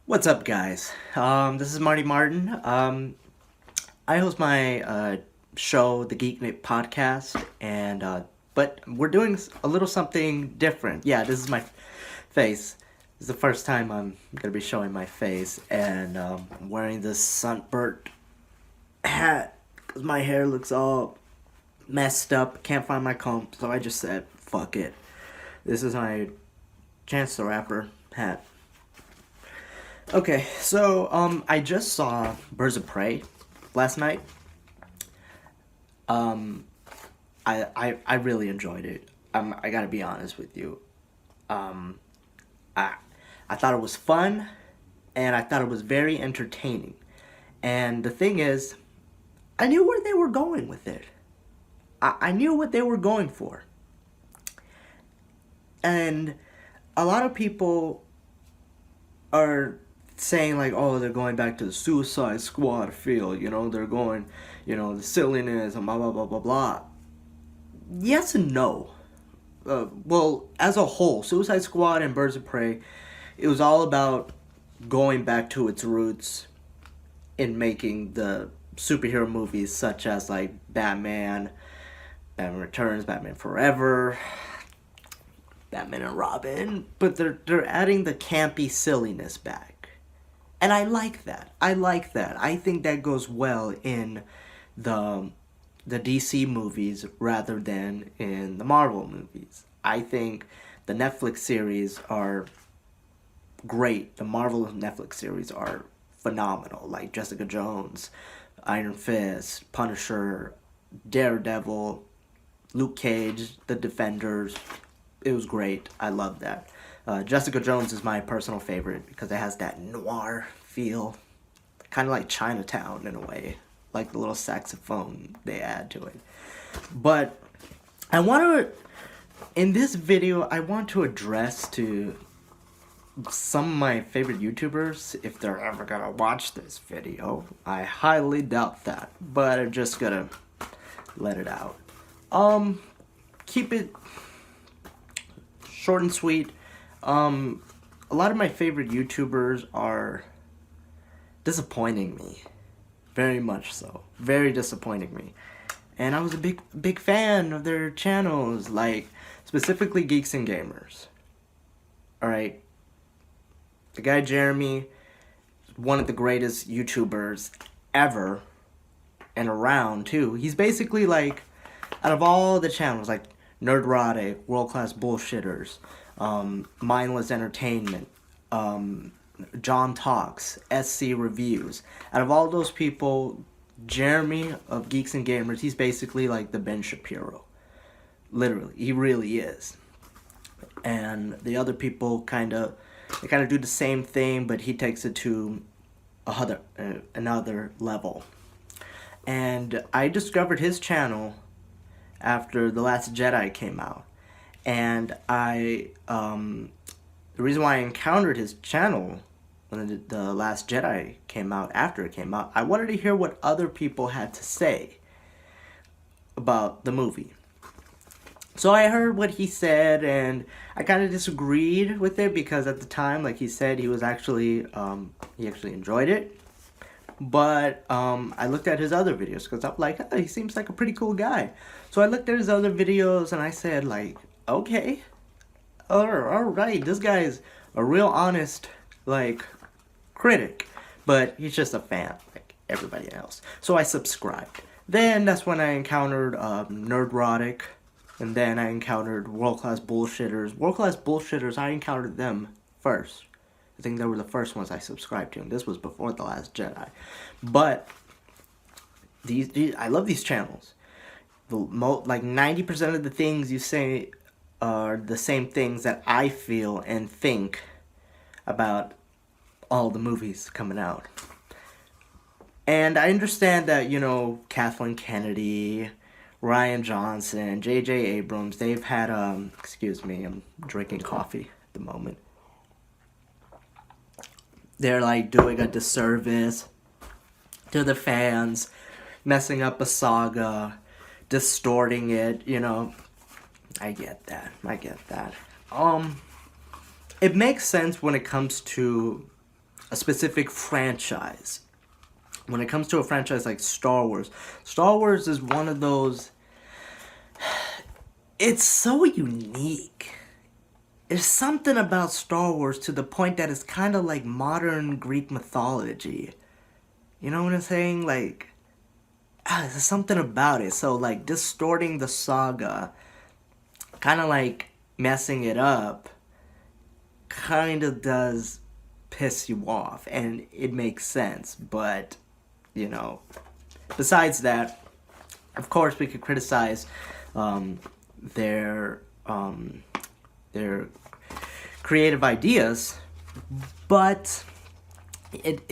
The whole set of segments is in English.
What's up, guys? This is Marty Martin. I host my show, the Geek Knit Podcast, and but we're doing a little something different. Yeah, this is my face. This is the first time I'm gonna be showing my face, and I'm wearing this sunburnt hat because my hair looks all messed up. Can't find my comb, so I just said, "Fuck it." This is my Chance the Rapper hat. Okay, so I just saw Birds of Prey last night. Um, I really enjoyed it. I gotta be honest with you. Um, I I thought it was fun, and I thought it was very entertaining. And the thing is, I knew where they were going with it. I knew what they were going for. And a lot of people are saying like, oh, they're going back to the Suicide Squad feel, they're going, the silliness and blah blah blah blah blah. Yes and no. Well, as a whole, Suicide Squad and Birds of Prey, it was all about going back to its roots in making the superhero movies such as like Batman Returns, Batman Forever, Batman and Robin, but they're adding the campy silliness back. And I like that. I think that goes well in the DC movies rather than in the Marvel movies. I think the Netflix series are great. The Marvel Netflix series are phenomenal. Like Jessica Jones, Iron Fist, Punisher, Daredevil, Luke Cage, The Defenders. It was great. I love that. Jessica Jones is my personal favorite because it has that noir feel. Kind of like Chinatown in a way. Like the little saxophone they add to it. But in this video, I want to address to some of my favorite YouTubers, if they're ever gonna watch this video. I highly doubt that, but I'm just gonna let it out. Keep it short and sweet. A lot of my favorite YouTubers are disappointing me. Very much so. Very disappointing me. And I was a big fan of their channels, like specifically Geeks and Gamers. Alright. The guy Jeremy is one of the greatest YouTubers ever and around too. He's basically like, out of all the channels, like Nerdrotic, World Class Bullshitters, Mindless Entertainment, John Talks, SC Reviews. Out of all those people, Jeremy of Geeks and Gamers, he's basically like the Ben Shapiro. Literally, he really is. And the other people kind of do the same thing, but he takes it to another level. And I discovered his channel after The Last Jedi came out. And the reason why I encountered his channel when the Last Jedi came out, after it came out, I wanted to hear what other people had to say about the movie. So I heard what he said, and I kind of disagreed with it because at the time, like he said, he actually enjoyed it. But I looked at his other videos because I'm like, oh, he seems like a pretty cool guy. So I looked at his other videos and I said, like, okay, all right, this guy's a real honest, like, critic, but he's just a fan, like everybody else. So I subscribed. Then that's when I encountered Nerdrotic, and then I encountered World Class Bullshitters. World Class Bullshitters, I encountered them first. I think they were the first ones I subscribed to, and this was before The Last Jedi. But these I love these channels. Like 90% of the things you say are the same things that I feel and think about all the movies coming out. And I understand that, Kathleen Kennedy, Ryan Johnson, J.J. Abrams, they've had, excuse me, I'm drinking coffee at the moment. They're like doing a disservice to the fans, messing up a saga, distorting it, I get that. It makes sense when it comes to a specific franchise. When it comes to a franchise like Star Wars is one of those, it's so unique. There's something about Star Wars to the point that it's kind of like modern Greek mythology. You know what I'm saying? Like, there's something about it. So, like, distorting the saga, kind of like messing it up, kind of does piss you off. And it makes sense. But, you know, besides that, of course, we could criticize their creative ideas, but it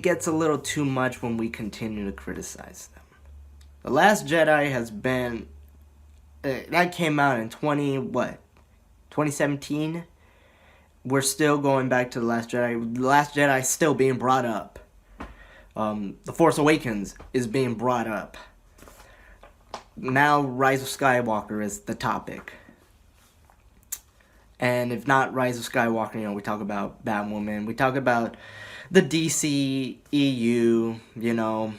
gets a little too much when we continue to criticize them. The Last Jedi has been, that came out in 2017? We're still going back to The Last Jedi. The Last Jedi is still being brought up. The Force Awakens is being brought up. Now Rise of Skywalker is the topic. And if not Rise of Skywalker, you know, we talk about Batwoman, we talk about the DC EU, you know,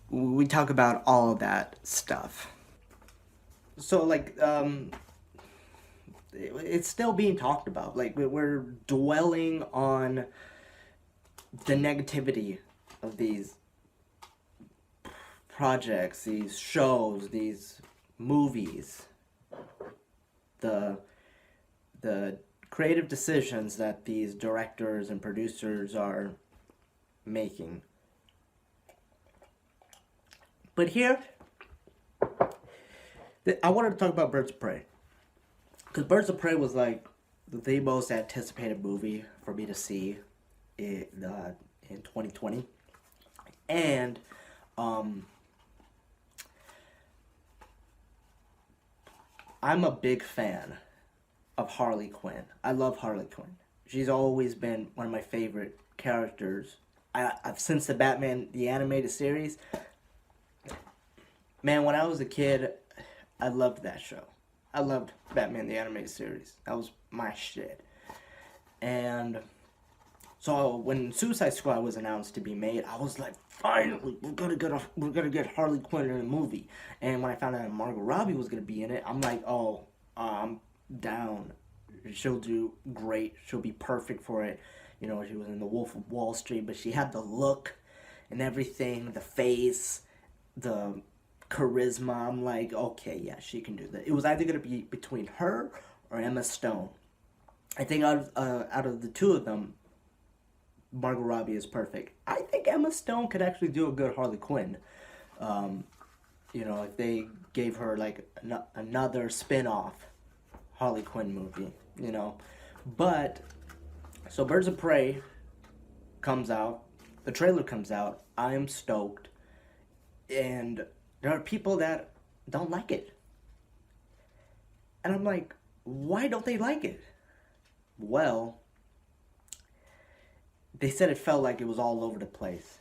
we talk about all of that stuff. So, like, it's still being talked about. Like, we're dwelling on the negativity of these projects, these shows, these movies, the creative decisions that these directors and producers are making. But here, I wanted to talk about Birds of Prey. Because Birds of Prey was like the most anticipated movie for me to see in 2020. And I'm a big fan of Harley Quinn. I love Harley Quinn. She's always been one of my favorite characters. I've since the Batman the animated series. Man, when I was a kid, I loved that show. I loved Batman the animated series. That was my shit. And so when Suicide Squad was announced to be made, I was like, finally, we're gonna get Harley Quinn in a movie. And when I found out Margot Robbie was gonna be in it, I'm like, oh, I'm down. She'll do great. She'll be perfect for it. You know, she was in The Wolf of Wall Street, but she had the look and everything, the face, the charisma. I'm like, okay, yeah, she can do that. It was either gonna be between her or Emma Stone. I think out of the two of them, Margot Robbie is perfect. I think Emma Stone could actually do a good Harley Quinn. You know, if they gave her like another spin-off Harley Quinn movie, you know. But so Birds of Prey comes out, the trailer comes out, I am stoked, and there are people that don't like it. And I'm like, why don't they like it? Well, they said it felt like it was all over the place.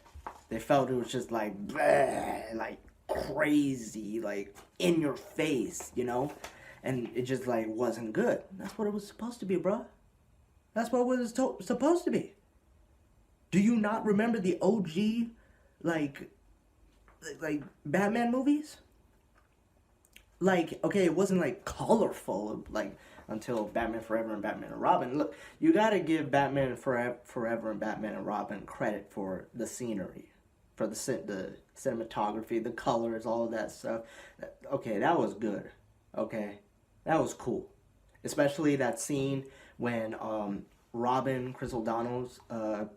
They felt it was just like, bleh, like crazy, like in your face, you know? And it just like wasn't good. That's what it was supposed to be, bro. That's what it was supposed to be. Do you not remember the OG, like Batman movies? Like, okay, it wasn't like colorful, like until Batman Forever and Batman and Robin. Look, you gotta give Batman Forever and Batman and Robin credit for the scenery, for the cinematography, the colors, all of that stuff. Okay, that was good. Okay, that was cool. Especially that scene when Robin, Chris O'Donnell's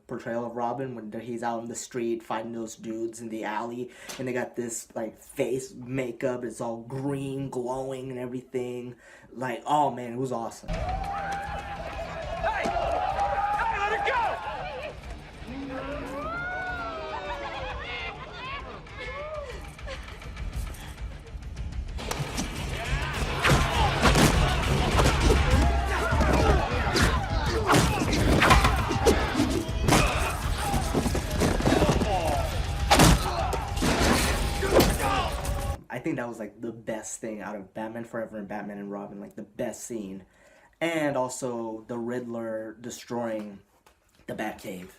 portrayal of Robin, when he's out in the street fighting those dudes in the alley, and they got this like face makeup, it's all green, glowing and everything. Like, oh man, it was awesome. Hey! Hey, let it go! I think that was like the best thing out of Batman Forever and Batman and Robin, like the best scene. and also the Riddler destroying the Batcave.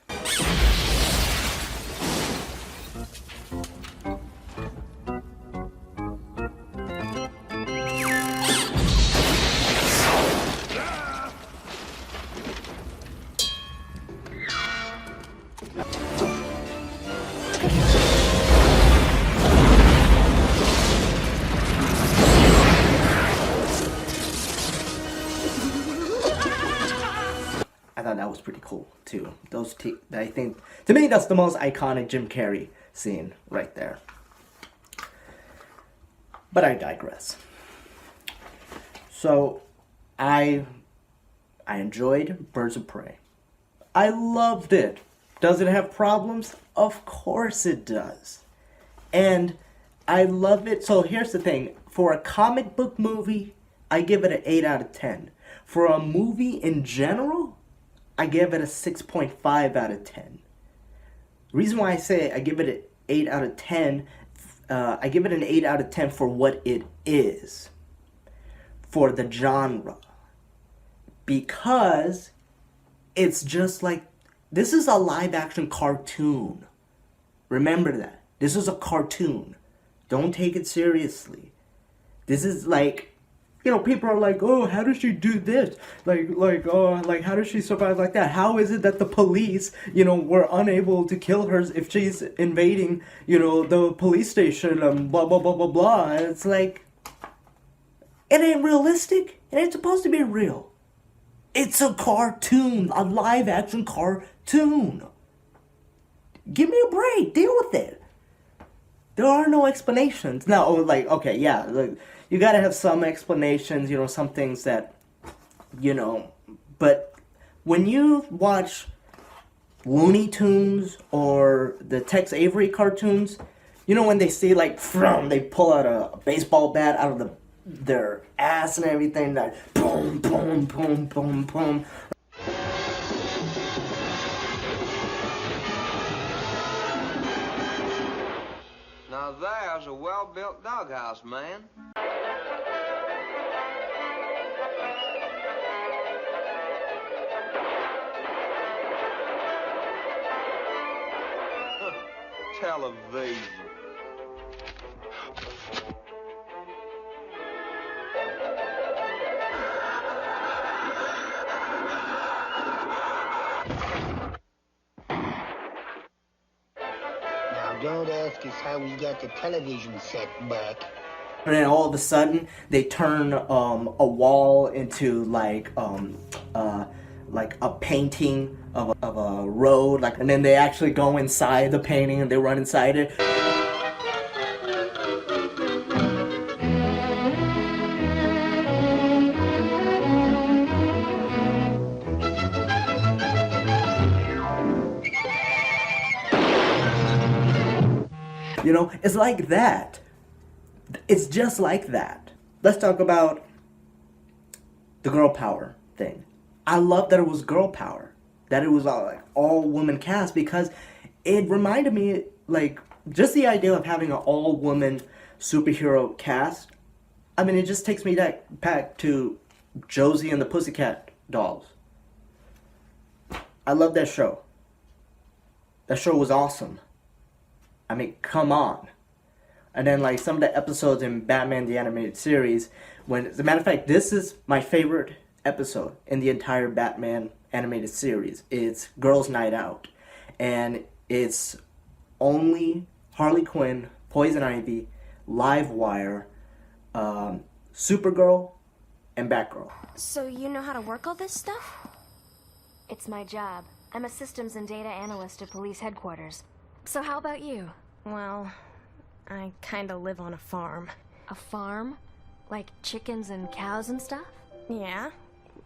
I thought that was pretty cool too. I think, to me, that's the most iconic Jim Carrey scene right there. But I digress. So, I enjoyed Birds of Prey. I loved it. Does it have problems? Of course it does. And I love it. So here's the thing. For a comic book movie, I give it an 8 out of 10. For a movie in general, I give it a 6.5 out of 10. The reason why I say I give it an 8 out of 10, I give it an 8 out of 10 for what it is. For the genre. Because it's just like, this is a live action cartoon. Remember that. This is a cartoon. Don't take it seriously. This is like, you know, people are like, oh, how does she do this? Like, how does she survive like that? How is it that the police, you know, were unable to kill her if she's invading, you know, the police station and blah, blah, blah, blah, blah. And it's like, it ain't realistic. It ain't supposed to be real. It's a cartoon, a live action cartoon. Give me a break. Deal with it. There are no explanations. Now, like, okay, yeah, like, you gotta have some explanations, you know, some things that, you know, but when you watch Looney Tunes or the Tex Avery cartoons, you know, when they see, like, they pull out a baseball bat out of their ass and everything, like, boom, boom, boom, boom, boom. Now there's a well-built doghouse, man. Television. Don't ask us how we got the television set back. And then all of a sudden, they turn a wall into like a painting of a road, like, and then they actually go inside the painting and they run inside it. You know, it's like that. It's just like that. Let's talk about the girl power thing. I love that it was girl power. That it was all woman cast, because it reminded me, like, just the idea of having an all woman superhero cast. I mean, it just takes me back to Josie and the Pussycat Dolls. I love that show. That show was awesome. I mean, come on. And then, like, some of the episodes in Batman the Animated Series, as a matter of fact, this is my favorite episode in the entire Batman Animated Series. It's Girls' Night Out. And it's only Harley Quinn, Poison Ivy, Livewire, Supergirl, and Batgirl. So you know how to work all this stuff? It's my job. I'm a systems and data analyst at police headquarters. So how about you? Well, I kinda live on a farm. A farm? Like chickens and cows and stuff? Yeah?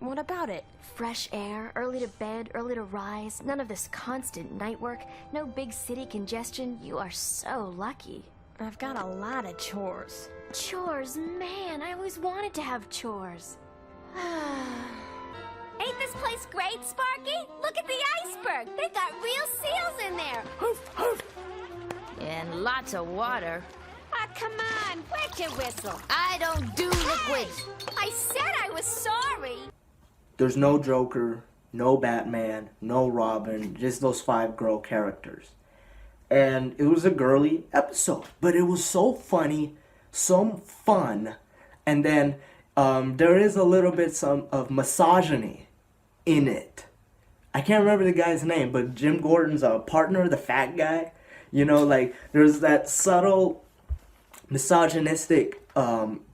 What about it? Fresh air, early to bed, early to rise, none of this constant night work, no big city congestion. You are so lucky. I've got a lot of chores. Chores, man, I always wanted to have chores. Ain't this place great, Sparky? Look at the iceberg. They've got real seals in there. And lots of water. Ah, come on. Where's your whistle? I don't do liquids. I said I was sorry. There's no Joker, no Batman, no Robin, just those 5 girl characters. And it was a girly episode, but it was so funny, so fun. And then there is a little bit of misogyny in it. I can't remember the guy's name, but Jim Gordon's partner, the fat guy, you know, like there's that subtle misogynistic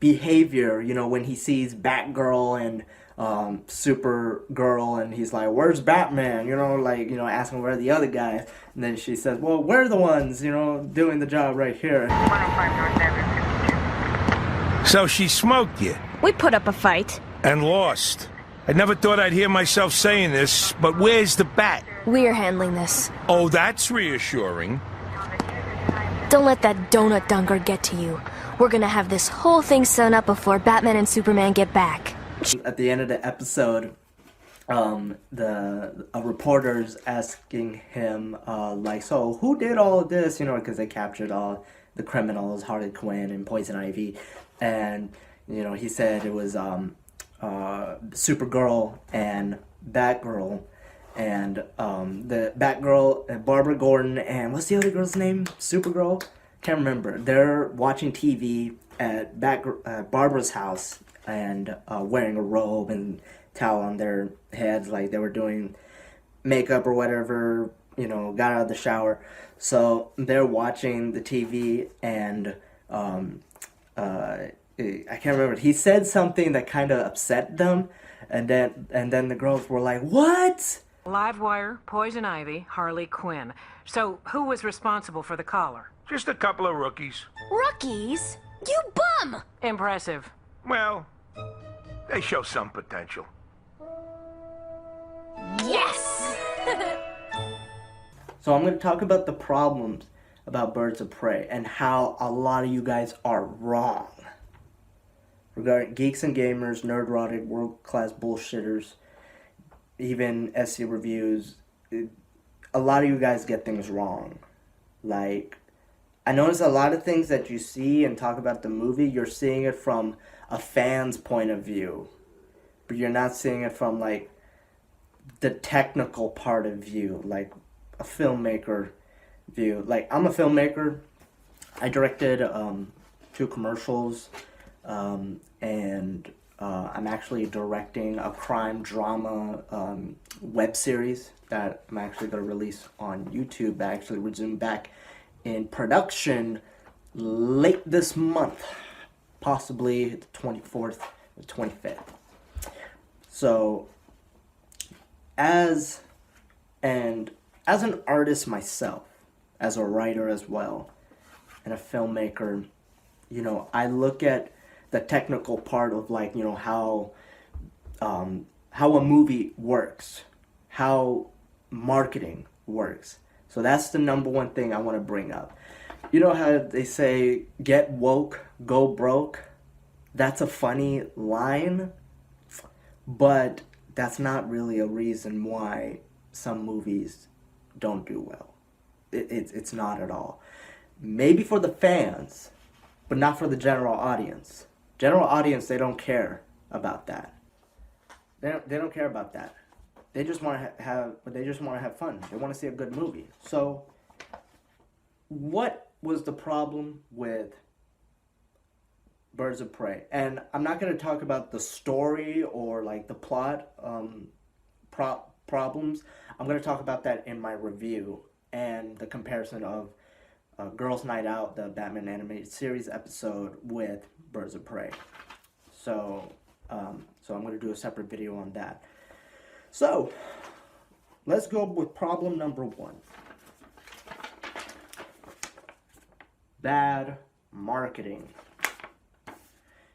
behavior, you know, when he sees Batgirl and Supergirl, and he's like, "Where's Batman?" You know, like, you know, asking where are the other guys, and then she says, "Well, we're the ones, you know, doing the job right here." So she smoked you We put up a fight. and lost. I never thought I'd hear myself saying this, but where's the bat? We're handling this. Oh, that's reassuring. Don't let that donut dunker get to you. We're gonna have this whole thing sewn up before Batman and Superman get back. At the end of the episode, the reporter's asking him, like, "So who did all of this?" You know, because they captured all the criminals, Harley Quinn and Poison Ivy, and you know, he said it was Supergirl and Batgirl, and the Batgirl, Barbara Gordon, and what's the other girl's name? Supergirl? Can't remember. They're watching TV at Barbara's house and wearing a robe and towel on their heads, like they were doing makeup or whatever, you know, got out of the shower. So they're watching the TV, and I can't remember. He said something that kind of upset them, and then the girls were like, "What?" Livewire, Poison Ivy, Harley Quinn. So who was responsible for the collar? Just a couple of rookies. Rookies? You bum! Impressive. Well, they show some potential. Yes! So I'm going to talk about the problems about Birds of Prey and how a lot of you guys are wrong. Regarding Geeks and Gamers, Nerdrotic, world-class bullshitters, even SC reviews, a lot of you guys get things wrong. Like, I notice a lot of things that you see and talk about the movie, you're seeing it from a fan's point of view. But you're not seeing it from, like, the technical part of view, like a filmmaker view. Like, I'm a filmmaker. I directed 2 commercials, and I'm actually directing a crime drama web series that I'm actually going to release on YouTube. I actually resume back in production late this month, possibly the 24th or 25th. So, as an artist myself, as a writer as well, and a filmmaker, you know, I look at the technical part of, like, you know, how a movie works, how marketing works. So that's the number one thing I want to bring up. You know how they say, get woke, go broke? That's a funny line, but that's not really a reason why some movies don't do well. It's not at all. Maybe for the fans, but not for the general audience. General audience, they don't care about that. They don't care about that. They just want to have fun. They want to see a good movie. So, what was the problem with Birds of Prey? And I'm not going to talk about the story or, like, the plot problems. I'm going to talk about that in my review and the comparison of Girls' Night Out, the Batman animated series episode, with Birds of Prey. So I'm going to do a separate video on that. So, let's go with problem number 1. Bad marketing.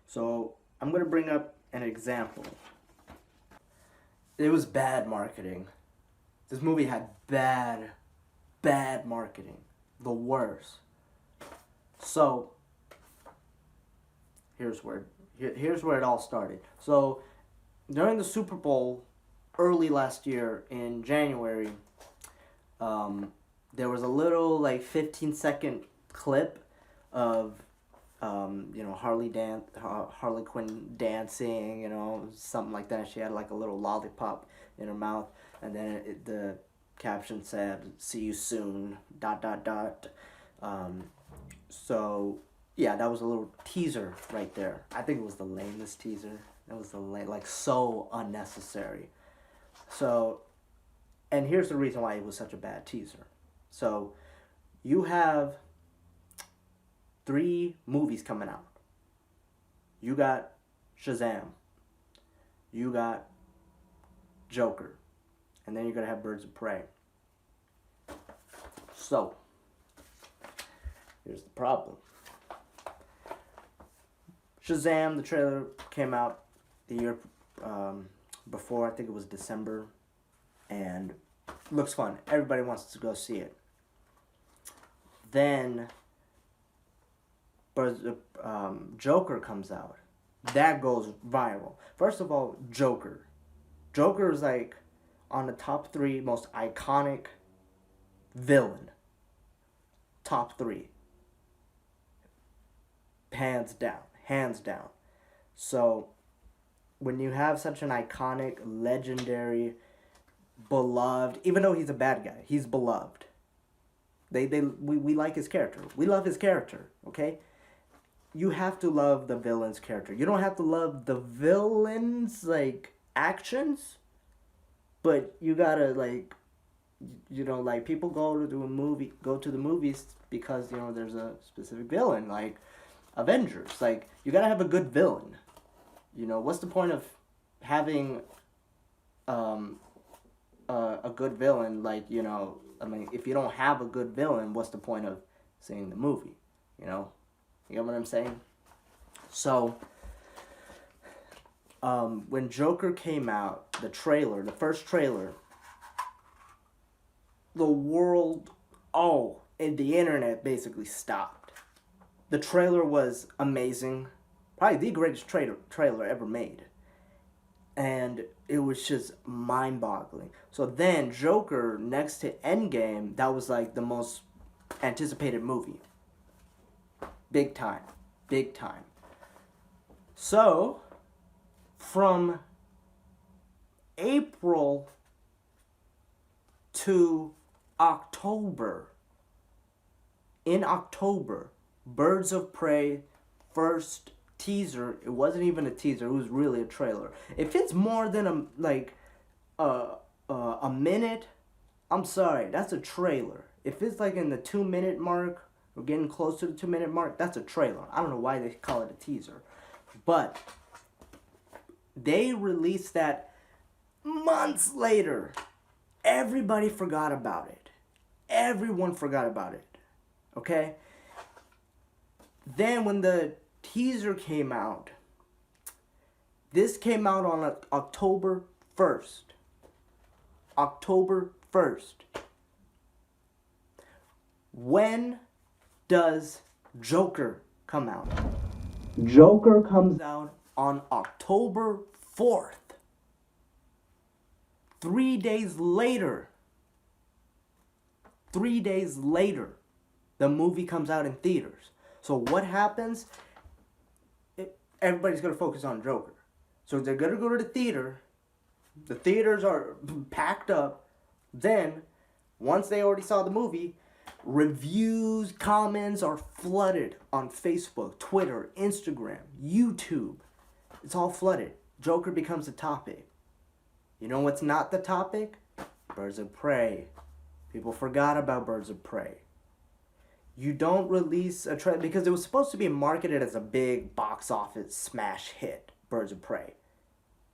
So, I'm going to bring up an example. It was bad marketing. This movie had bad marketing. The worst. So, here's where it all started. So, during the Super Bowl early last year in January, there was a little, like, 15-second clip of Harley Quinn dancing, something like that. She had like a little lollipop in her mouth, and then the caption said, "See you soon." ... So yeah, that was a little teaser right there. I think it was the lamest teaser. It was like so unnecessary. So, and here's the reason why it was such a bad teaser. So, you have 3 movies coming out. You got Shazam. You got Joker. And then you're going to have Birds of Prey. So, here's the problem. Shazam, the trailer came out the year before. I think it was December. And looks fun. Everybody wants to go see it. Then Joker comes out. That goes viral. First of all, Joker. Joker is like on the top 3 most iconic villain. Top 3. Hands down. So when you have such an iconic, legendary, beloved, even though he's a bad guy, he's beloved. We like his character. We love his character, okay? You have to love the villain's character. You don't have to love the villain's, like, actions, but you gotta, like, people go to the movies because, there's a specific villain, like Avengers. Like, you gotta have a good villain. What's the point of having a good villain, like, if you don't have a good villain, what's the point of seeing the movie? You get what I'm saying? So, when Joker came out, the first trailer, the world, and the internet basically stopped. The trailer was amazing. Probably the greatest trailer ever made. And it was just mind-boggling. So then, Joker, next to Endgame, that was like the most anticipated movie. Big time. So, from April to October, in October, Birds of Prey first teaser, it wasn't even a teaser, it was really a trailer. If it's more than a minute, I'm sorry, that's a trailer. If it's like in the 2-minute mark, we're getting close to the 2-minute mark, that's a trailer. I don't know why they call it a teaser. But they released that months later. Everybody forgot about it. Everyone forgot about it. Okay? Then when the teaser came out, this came out on October 1st. October 1st. When does Joker come out? Joker comes out on October 4th. 3 days later, the movie comes out in theaters. So what happens? Everybody's going to focus on Joker. So they're going to go to the theater. The theaters are packed up. Then, once they already saw the movie, reviews, comments are flooded on Facebook, Twitter, Instagram, YouTube. It's all flooded. Joker becomes the topic. You know what's not the topic? Birds of Prey. People forgot about Birds of Prey. You don't release a trailer because it was supposed to be marketed as a big box office smash hit, Birds of Prey.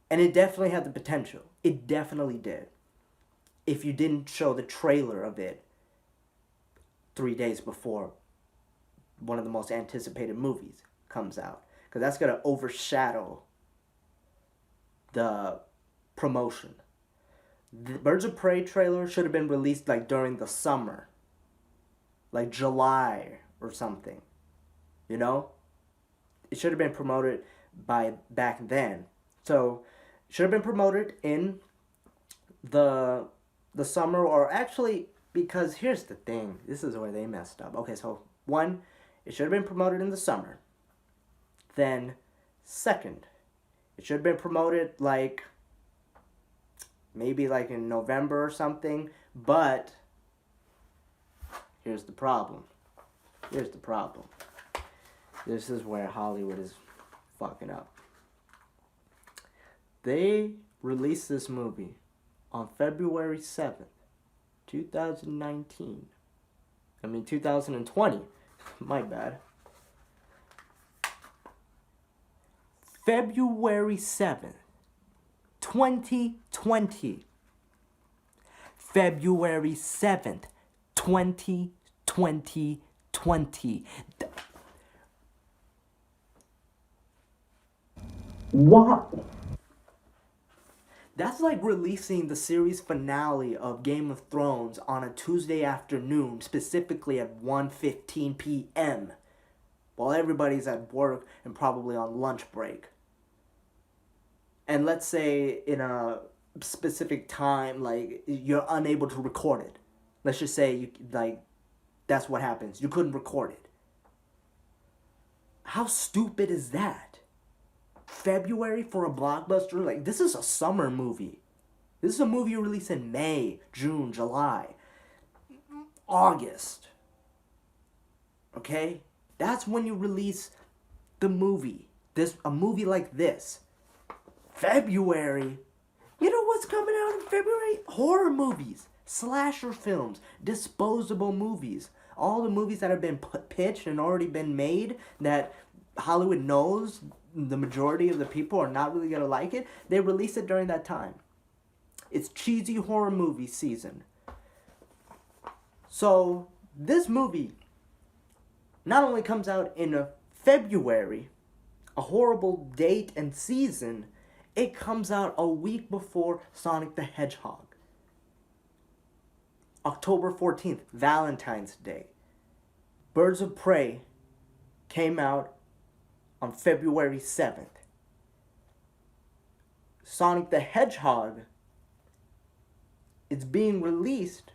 And it definitely had the potential. It definitely did. If you didn't show the trailer of it 3 days before one of the most anticipated movies comes out. Because that's going to overshadow the promotion. The Birds of Prey trailer should have been released like during the summer. Like July or something. You know? It should have been promoted by back then. So, it should have been promoted in the summer, or actually, because here's the thing. This is where they messed up. Okay, so one, it should have been promoted in the summer. then 2nd. It should have been promoted like maybe like in November or something, but here's the problem. Here's the problem. This is where Hollywood is fucking up. They released this movie on February 7th, 2019. 2020. My bad. February 7th, 2020. February 7th, 2020. What? That's like releasing the series finale of Game of Thrones on a Tuesday afternoon, specifically at 1:15 p.m., while everybody's at work and probably on lunch break. And let's say in a specific time, like, you're unable to record it. Let's just say, that's what happens. You couldn't record it. How stupid is that? February for a blockbuster? Like, this is a summer movie. This is a movie you release in May, June, July, August. Okay? That's when you release the movie. A movie like this. February? You know what's coming out in February? Horror movies, slasher films, disposable movies. All the movies that have been pitched and already been made that Hollywood knows the majority of the people are not really going to like it, they release it during that time. It's cheesy horror movie season. So, this movie not only comes out in February, a horrible date and season, it comes out a week before Sonic the Hedgehog. October 14th, Valentine's Day. Birds of Prey came out on February 7th. Sonic the Hedgehog is being released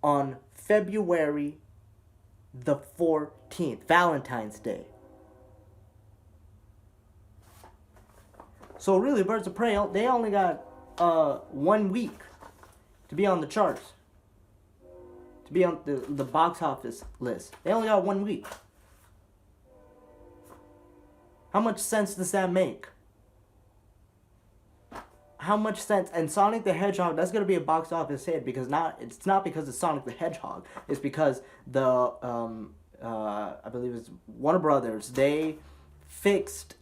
on February the 14th, Valentine's Day. So really, Birds of Prey, they only got 1 week to be on the charts. To be on the box office list. They only got 1 week. How much sense does that make? How much sense? And Sonic the Hedgehog, that's going to be a box office hit because it's not because it's Sonic the Hedgehog. It's because I believe it's Warner Brothers, they fixed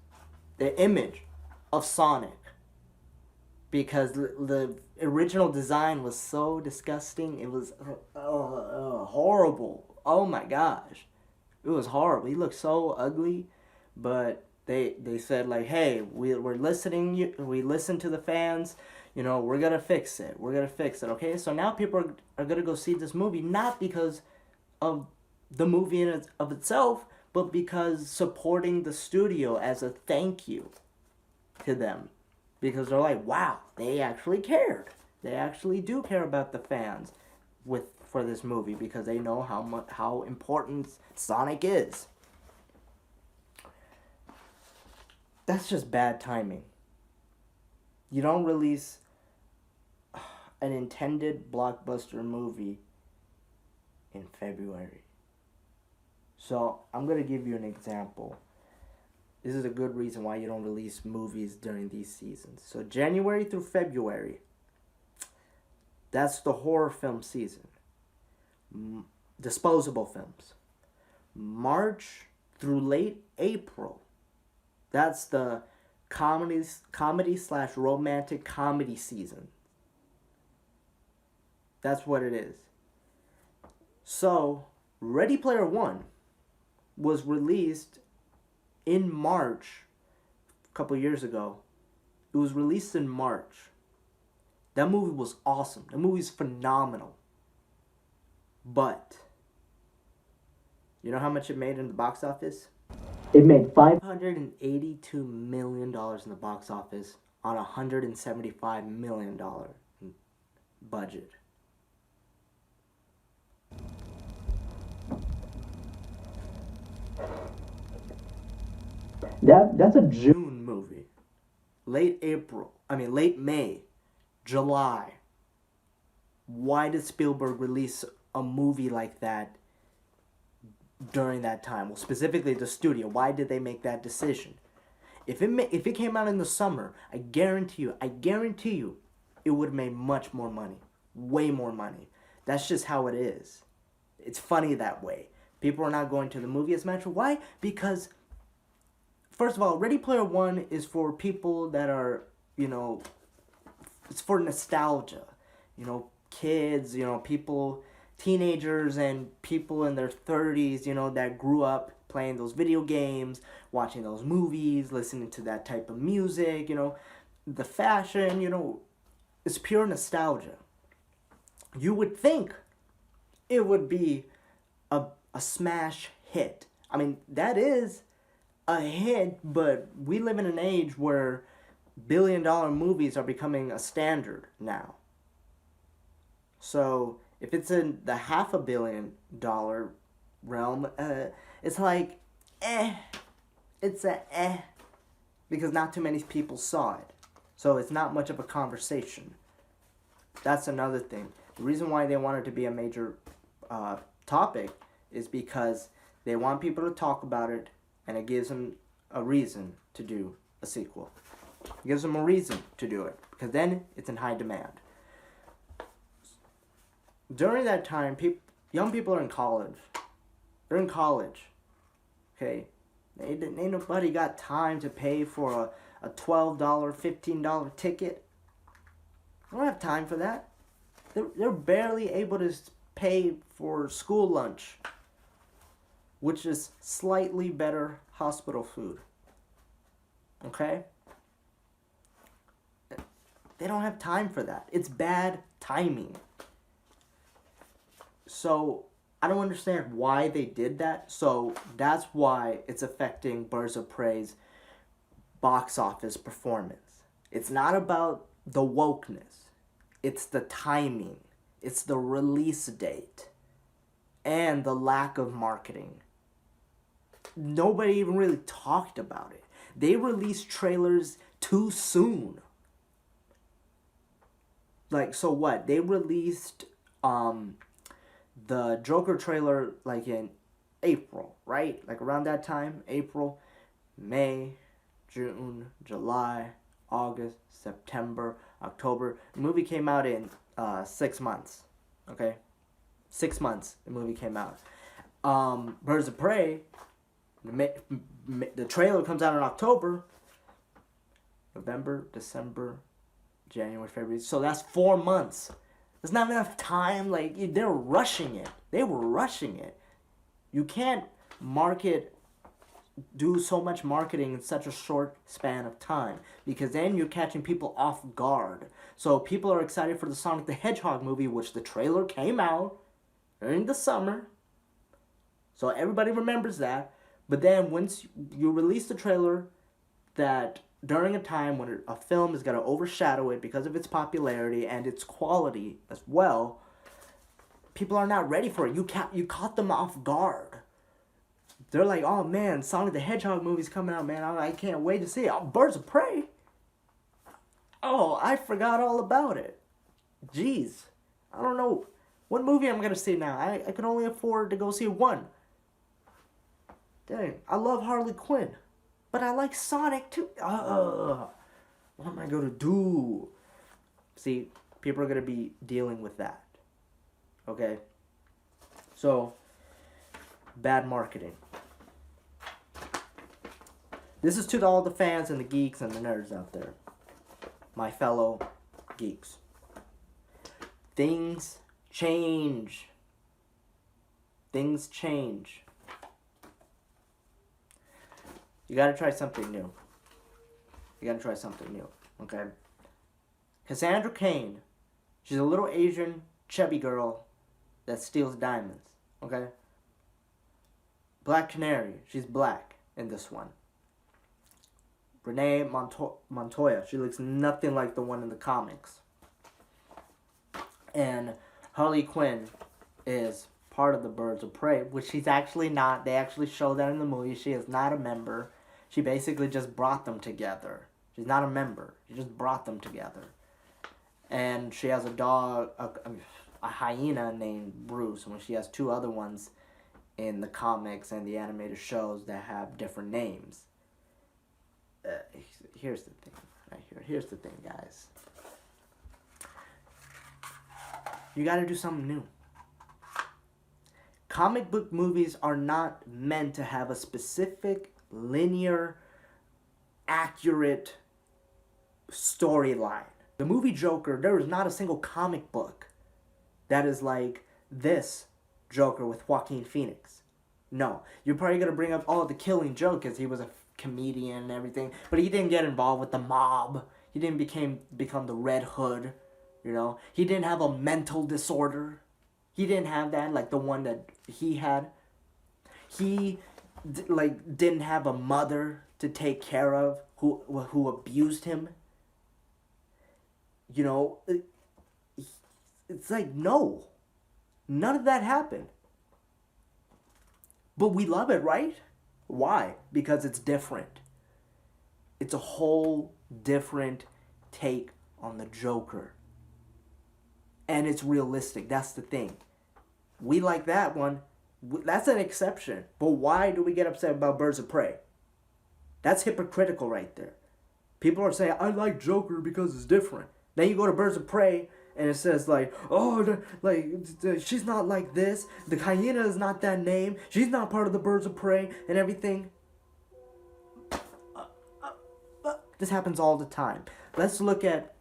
the image of Sonic because the original design was so disgusting. It was horrible. Oh my gosh. It was horrible. He looked so ugly, but they said like, hey, we're listening. We listen to the fans. You know, we're gonna fix it. We're gonna fix it. Okay, so now people are gonna go see this movie not because of the movie in of itself, but because supporting the studio as a thank you to them, because they're like, wow, they actually cared. They actually do care about the fans for this movie because they know how important Sonic is. That's just bad timing. You don't release an intended blockbuster movie in February. So, I'm going to give you an example. This is a good reason why you don't release movies during these seasons. So, January through February, that's the horror film season. Disposable films. March through late April, that's the comedy/romantic comedy season. That's what it is. So, Ready Player One was released in March a couple years ago. It was released in March. That movie was awesome. That movie's phenomenal. But, you know how much it made in the box office? It made $582 million in the box office on a $175 million budget. That's a June movie. Late May, July. Why did Spielberg release a movie like that during that time? Well, specifically the studio. Why did they make that decision? If it came out in the summer, I guarantee you, it would have made much more money. Way more money. That's just how it is. It's funny that way. People are not going to the movie as much. Why? Because, first of all, Ready Player One is for people that are, it's for nostalgia. Kids, people, teenagers and people in their 30s, that grew up playing those video games, watching those movies, listening to that type of music, the fashion, it's pure nostalgia. You would think it would be a smash hit. I mean, that is a hit, but we live in an age where billion-dollar movies are becoming a standard now. So, if it's in the $500 million realm, it's like, it's because not too many people saw it. So it's not much of a conversation. That's another thing. The reason why they want it to be a major topic is because they want people to talk about it, and it gives them a reason to do a sequel. It gives them a reason to do it, because then it's in high demand. During that time, young people are in college. They're in college. Okay? Ain't nobody got time to pay for a $12, $15 ticket. They don't have time for that. They're barely able to pay for school lunch, which is slightly better hospital food. Okay? They don't have time for that. It's bad timing. So, I don't understand why they did that. So, that's why it's affecting Birds of Prey's box office performance. It's not about the wokeness. It's the timing. It's the release date. And the lack of marketing. Nobody even really talked about it. They released trailers too soon. Like, so what? They released the Joker trailer like in April, right? Like around that time, April, May, June, July, August, September, October. The movie came out in 6 months, okay? 6 months the movie came out. Birds of Prey, the trailer comes out in October, November, December, January, February. So that's 4 months. There's not enough time. Like, they're rushing it. They were rushing it. You can't do so much marketing in such a short span of time, because then you're catching people off guard. So people are excited for the Sonic the Hedgehog movie, which the trailer came out during the summer. So everybody remembers that. But then once you release the trailer that during a time when a film is going to overshadow it because of its popularity and its quality as well, people are not ready for it. You caught them off guard. They're like, oh man, Sonic the Hedgehog movie's coming out, man. I can't wait to see it. Oh, Birds of Prey? Oh, I forgot all about it. Jeez. I don't know what movie I'm going to see now. I can only afford to go see one. Dang, I love Harley Quinn. But I like Sonic too. What am I going to do? See, people are going to be dealing with that. Okay? So, bad marketing. This is to all the fans and the geeks and the nerds out there. My fellow geeks. Things change. Things change. You gotta try something new. You gotta try something new, okay? Cassandra Cain, she's a little Asian, chubby girl that steals diamonds, okay? Black Canary, she's black in this one. Renee Montoya, she looks nothing like the one in the comics. And Harley Quinn is part of the Birds of Prey, which she's actually not. They actually show that in the movie. She is not a member. She basically just brought them together. She's not a member. She just brought them together. And she has a dog, a hyena named Bruce, when she has two other ones in the comics and the animated shows that have different names. Here's the thing, right here. Here's the thing, guys. You gotta do something new. Comic book movies are not meant to have a specific, linear, accurate storyline. The movie Joker, there is not a single comic book that is like this Joker with Joaquin Phoenix. No. You're probably going to bring up, the Killing Joke, because he was a comedian and everything, but he didn't get involved with the mob. He didn't become the Red Hood, you know. He didn't have a mental disorder. He didn't have that, like the one that he had. He, didn't have a mother to take care of who abused him. You know, it's like, no. None of that happened. But we love it, right? Why? Because it's different. It's a whole different take on the Joker. And it's realistic. That's the thing. We like that one. That's an exception. But why do we get upset about Birds of Prey? That's hypocritical right there. People are saying, I like Joker because it's different. Then you go to Birds of Prey, and it says, she's not like this. The hyena is not that name. She's not part of the Birds of Prey and everything. This happens all the time. Let's look at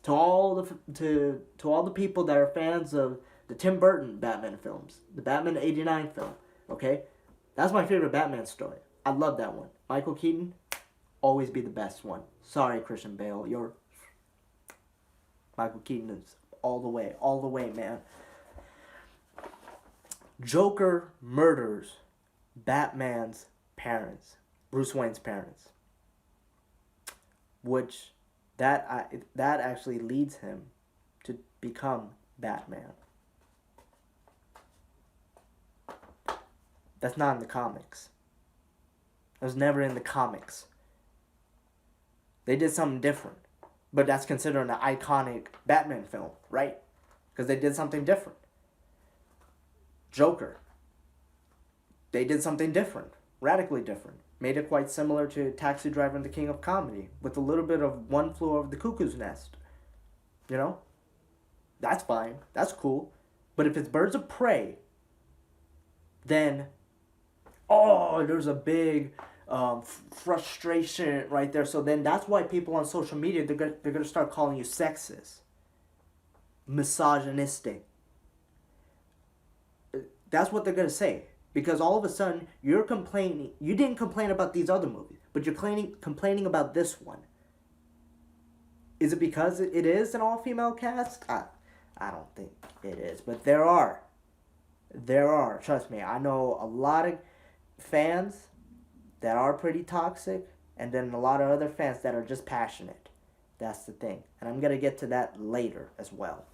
to all the people that are fans of the Tim Burton Batman films, the Batman '89 film. Okay, that's my favorite Batman story. I love that one. Michael Keaton, always be the best one. Sorry, Christian Bale, Michael Keaton is all the way, man. Joker murders Batman's parents, Bruce Wayne's parents, which that actually leads him to become Batman. That's not in the comics. It was never in the comics. They did something different. But that's considered an iconic Batman film, right? Because they did something different. Joker. They did something different. Radically different. Made it quite similar to Taxi Driver and the King of Comedy. With a little bit of One Flew Over the Cuckoo's Nest. You know? That's fine. That's cool. But if it's Birds of Prey, then, there's a big frustration right there. So then that's why people on social media, they're gonna start calling you sexist, misogynistic. That's what they're gonna say, because all of a sudden you're complaining. You didn't complain about these other movies, but you're complaining about this one. Is it because it is an all-female cast? I don't think it is, but there are. Trust me, I know a lot of fans that are pretty toxic, and then a lot of other fans that are just passionate. That's the thing. And I'm going to get to that later as well.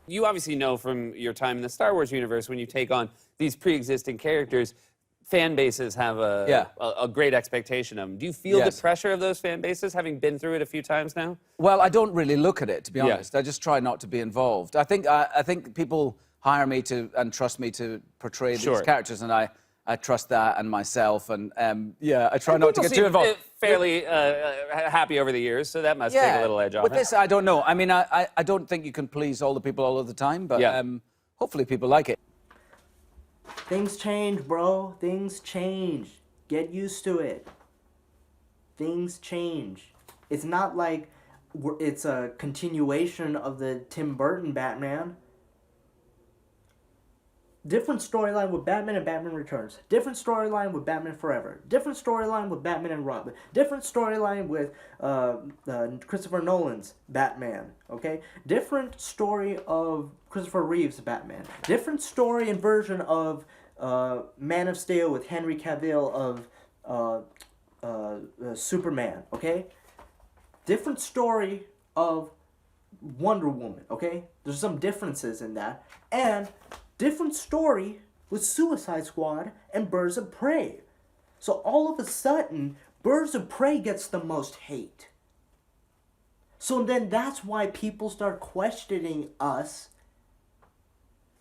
You obviously know from your time in the Star Wars universe, when you take on these pre-existing characters, fan bases have a great expectation of them. Do you feel the pressure of those fan bases, having been through it a few times now? Well, I don't really look at it, to be honest. I just try not to be involved. I think people hire me and trust me to portray these characters, and I trust that and myself, and I try not to get too involved. Fairly happy over the years, so that must take a little edge off. With this, I don't know. I mean, I don't think you can please all the people all of the time, but hopefully people like it. Things change, bro. Things change. Get used to it. Things change. It's not like it's a continuation of the Tim Burton Batman. Different storyline with Batman and Batman Returns. Different storyline with Batman Forever. Different storyline with Batman and Robin. Different storyline with Christopher Nolan's Batman. Okay? Different story of Christopher Reeve's Batman. Different story and version of Man of Steel with Henry Cavill of Superman. Okay? Different story of Wonder Woman. Okay? There's some differences in that. And different story with Suicide Squad and Birds of Prey. So all of a sudden, Birds of Prey gets the most hate. So then that's why people start questioning us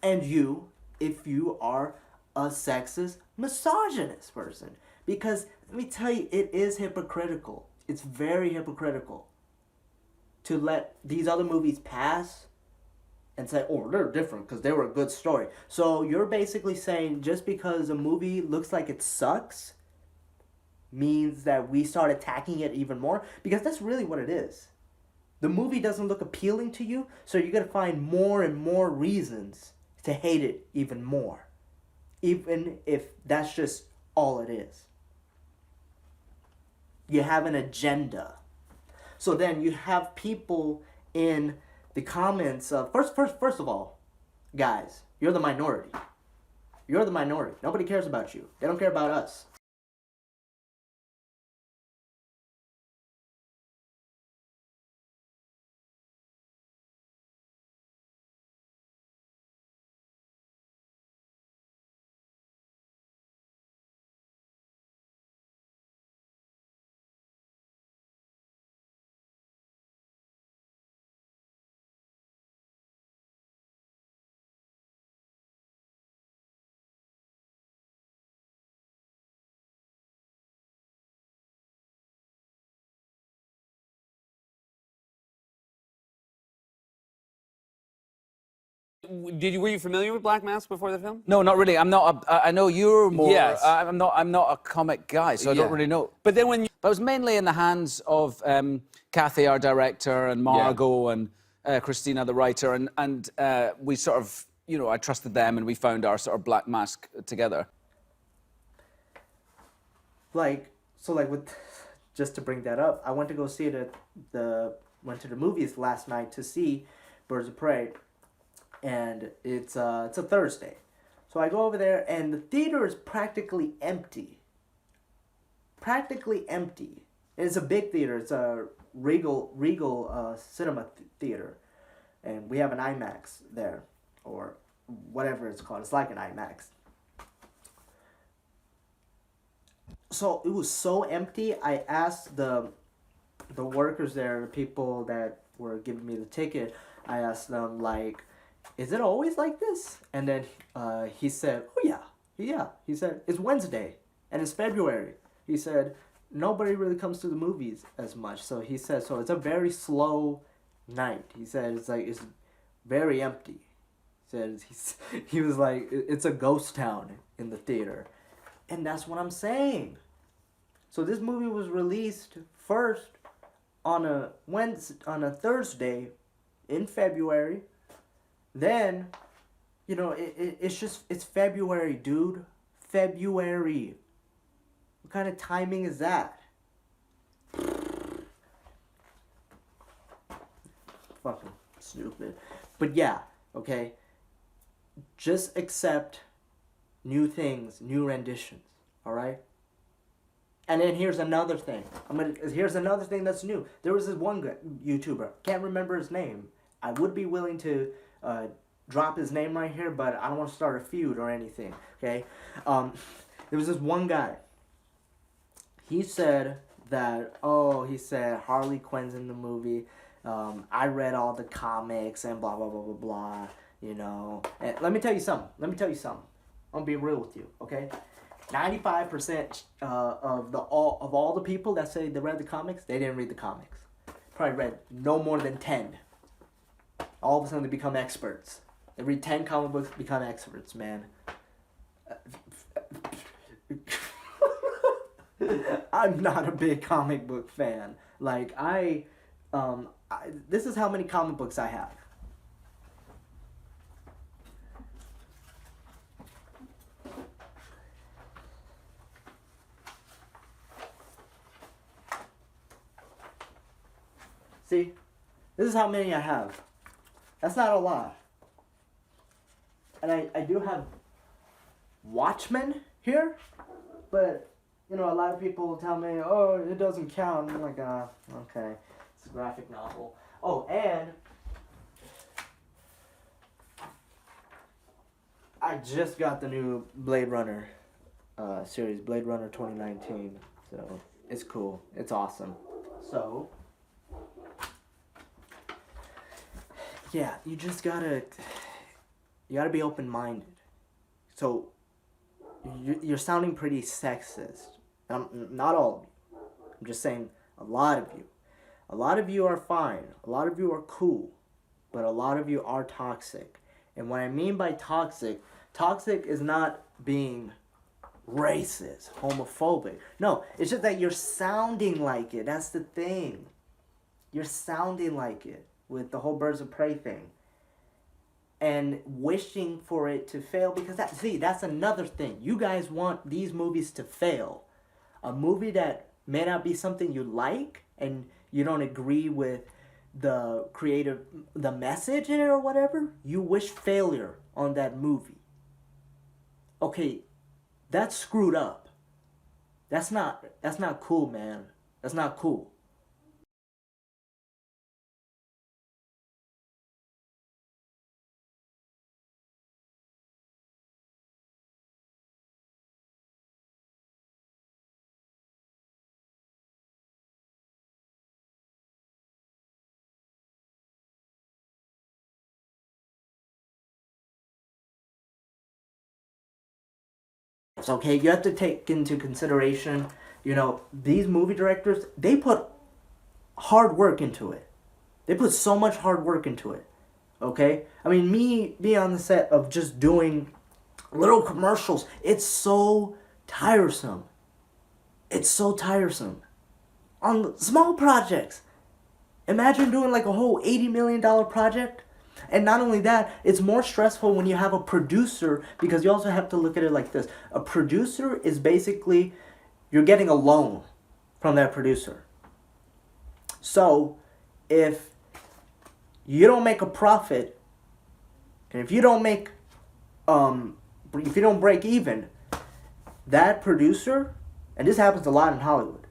and you if you are a sexist, misogynist person. Because let me tell you, it is hypocritical. It's very hypocritical to let these other movies pass and say, oh, they're different because they were a good story. So you're basically saying just because a movie looks like it sucks means that we start attacking it even more? Because that's really what it is. The movie doesn't look appealing to you, so you're going to find more and more reasons to hate it even more. Even if that's just all it is. You have an agenda. So then you have people in the comments of, first of all, guys, you're the minority. You're the minority. Nobody cares about you. They don't care about us. Were you familiar with Black Mask before the film? No, not really. I'm not. I know you're more. Yes. I'm not a comic guy, so I don't really know. But then when I was mainly in the hands of Kathy, our director, and Margot, and Christina, the writer, and we sort of, I trusted them, and we found our sort of Black Mask together. Just to bring that up, I went to go see went to the movies last night to see Birds of Prey, and it's a Thursday, so I go over there, and the theater is practically empty. Practically empty. It's a big theater. It's a Regal cinema theater, and we have an IMAX there, or whatever it's called. It's like an IMAX. So it was so empty. I asked the workers there, the people that were giving me the ticket, I asked them, like, is it always like this? And then he said, oh yeah. He said, it's Wednesday and it's February. He said, nobody really comes to the movies as much. So he said, so it's a very slow night. He said, it's very empty. He was like, it's a ghost town in the theater. And that's what I'm saying. So this movie was released first on a Thursday in February. Then, it's February, dude. February. What kind of timing is that? Fucking stupid. But yeah, okay. Just accept new things, new renditions, all right? And then here's another thing. Here's another thing that's new. There was this one YouTuber, can't remember his name. I would be willing to drop his name right here, but I don't want to start a feud or anything, okay? There was this one guy. He said that, Harley Quinn's in the movie. I read all the comics and blah, blah, blah, blah, blah, And let me tell you something. I'm going to be real with you, okay? 95% of all the people that say they read the comics, they didn't read the comics. Probably read no more than 10. All of a sudden they become experts. They read 10 comic books, become experts, man. I'm not a big comic book fan. Like, this is how many comic books I have. See, this is how many I have. That's not a lot. And I do have Watchmen here, but, a lot of people tell me, oh, it doesn't count. I'm like, okay, it's a graphic novel. Oh, and I just got the new Blade Runner series, Blade Runner 2019. So It's cool. It's awesome. So, yeah, you just gotta be open-minded. So, you're sounding pretty sexist. Not all of you. I'm just saying a lot of you. A lot of you are fine. A lot of you are cool. But a lot of you are toxic. And what I mean by toxic is not being racist, homophobic. No, it's just that you're sounding like it. That's the thing. You're sounding like it with the whole Birds of Prey thing. And wishing for it to fail, because that's another thing. You guys want these movies to fail. A movie that may not be something you like and you don't agree with the message in it or whatever, you wish failure on that movie. Okay, that's screwed up. That's not cool, man. That's not cool. Okay, you have to take into consideration, these movie directors, they put hard work into it. They put so much hard work into it. Okay? I mean, me being on the set of just doing little commercials, it's so tiresome. It's so tiresome. On small projects. Imagine doing like a whole $80 million project. And not only that, it's more stressful when you have a producer, because you also have to look at it like this. A producer is basically, you're getting a loan from that producer. So, if you don't make a profit, and if you don't break even, that producer, and this happens a lot in Hollywood,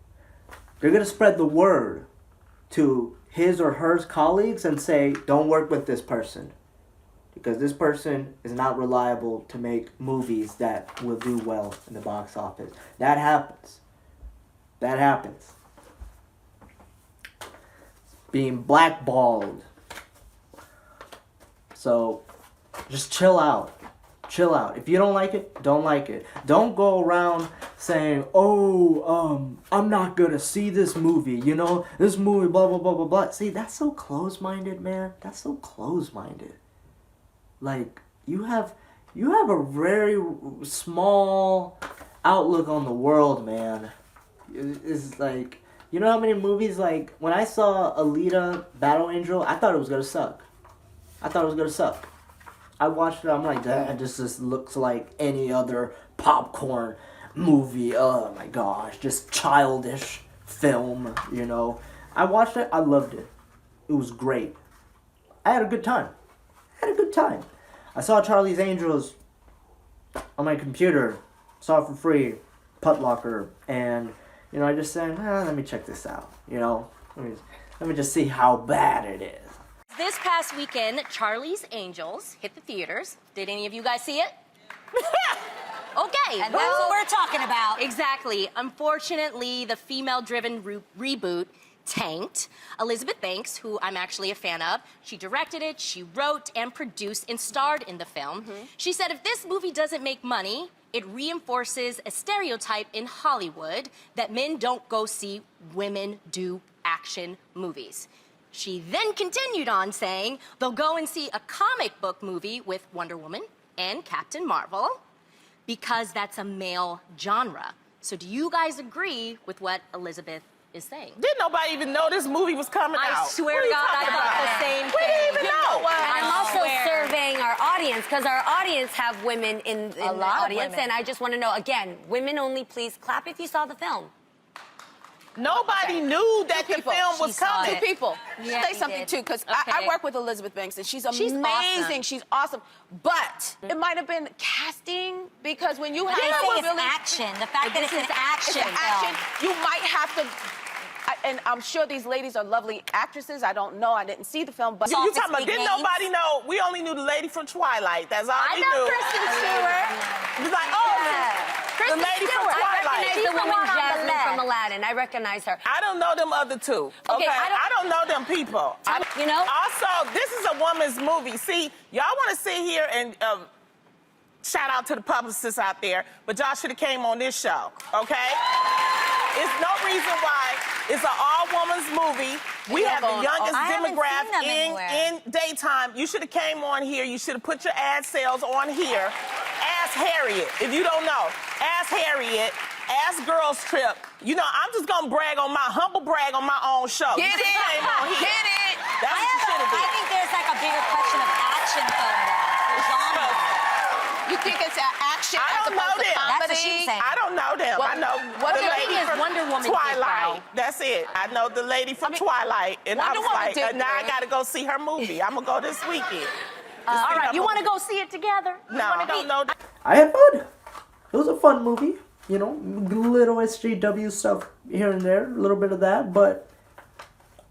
they're going to spread the word to his or her colleagues and say, don't work with this person, because this person is not reliable to make movies that will do well in the box office. That happens. That happens. Being blackballed. So, just chill out. Chill out. If you don't like it, don't like it. Don't go around saying, I'm not gonna see this movie, this movie, blah, blah, blah, blah, blah. See, that's so close-minded, man. That's so close-minded. Like, you have a very small outlook on the world, man. It's like, you know how many movies, like, when I saw Alita Battle Angel, I thought it was gonna suck. I watched it, I'm like, this just looks like any other popcorn movie. Oh my gosh, just childish film, I watched it, I loved it. It was great. I had a good time. I saw Charlie's Angels on my computer, saw it for free, Putlocker, and, I just said, let me check this out, let me just see how bad it is. This past weekend, Charlie's Angels hit the theaters. Did any of you guys see it? Okay. And that's what we're talking about. Exactly. Unfortunately, the female-driven reboot tanked. Elizabeth Banks, who I'm actually a fan of, she directed it, she wrote and produced and starred in the film. She said if this movie doesn't make money, it reinforces a stereotype in Hollywood that men don't go see women do action movies. She then continued on saying they'll go and see a comic book movie with Wonder Woman and Captain Marvel because that's a male genre. So do you guys agree with what Elizabeth is saying? Didn't nobody even know this movie was coming out? I swear to God, I thought the same thing. We didn't even know. And I'm also surveying our audience, because our audience have women in the audience, and I just want to know, again, women only, please clap if you saw the film. Nobody knew that the film was coming. Two people. Yeah, say something too, because I work with Elizabeth Banks, and she's amazing. Awesome. She's awesome. But it might have been casting, because when you have it's action. The fact that it's an action film. You might have to. And I'm sure these ladies are lovely actresses. I don't know. I didn't see the film, but you talking about? Didn't nobody know? We only knew the lady from Twilight. That's all we knew. I know Kristen Stewart. It was like, The lady from I Twilight. recognize the woman Jasmine from Aladdin. I recognize her. I don't know them other two. Okay, I don't know them people. You know? Also, this is a woman's movie. See, y'all want to sit here and shout out to the publicists out there, but y'all should have came on this show, okay? It's no reason why it's an all-woman's movie. We have the youngest demographic in daytime. You should have came on here. You should have put your ad sales on here. Ask Harriet, if you don't know. Ask Harriet. Ask Girls Trip. You know, I'm just gonna humble brag on my own show. Get it? Get it? That's what you should have did. I think there's like a bigger question of action film genre. You think it's action as opposed to comedy? That's what she's saying. I don't know them. Well, I know what the the lady thing is, from Wonder Woman did Twilight. well. That's it. I know the lady from Twilight, and I Wonder was Woman like, did now I good. gotta go see her movie. I'm gonna go this weekend. All right, you want to go see it together? No, I don't know. I had fun. It was a fun movie. You know, little SJW stuff here and there, a little bit of that, but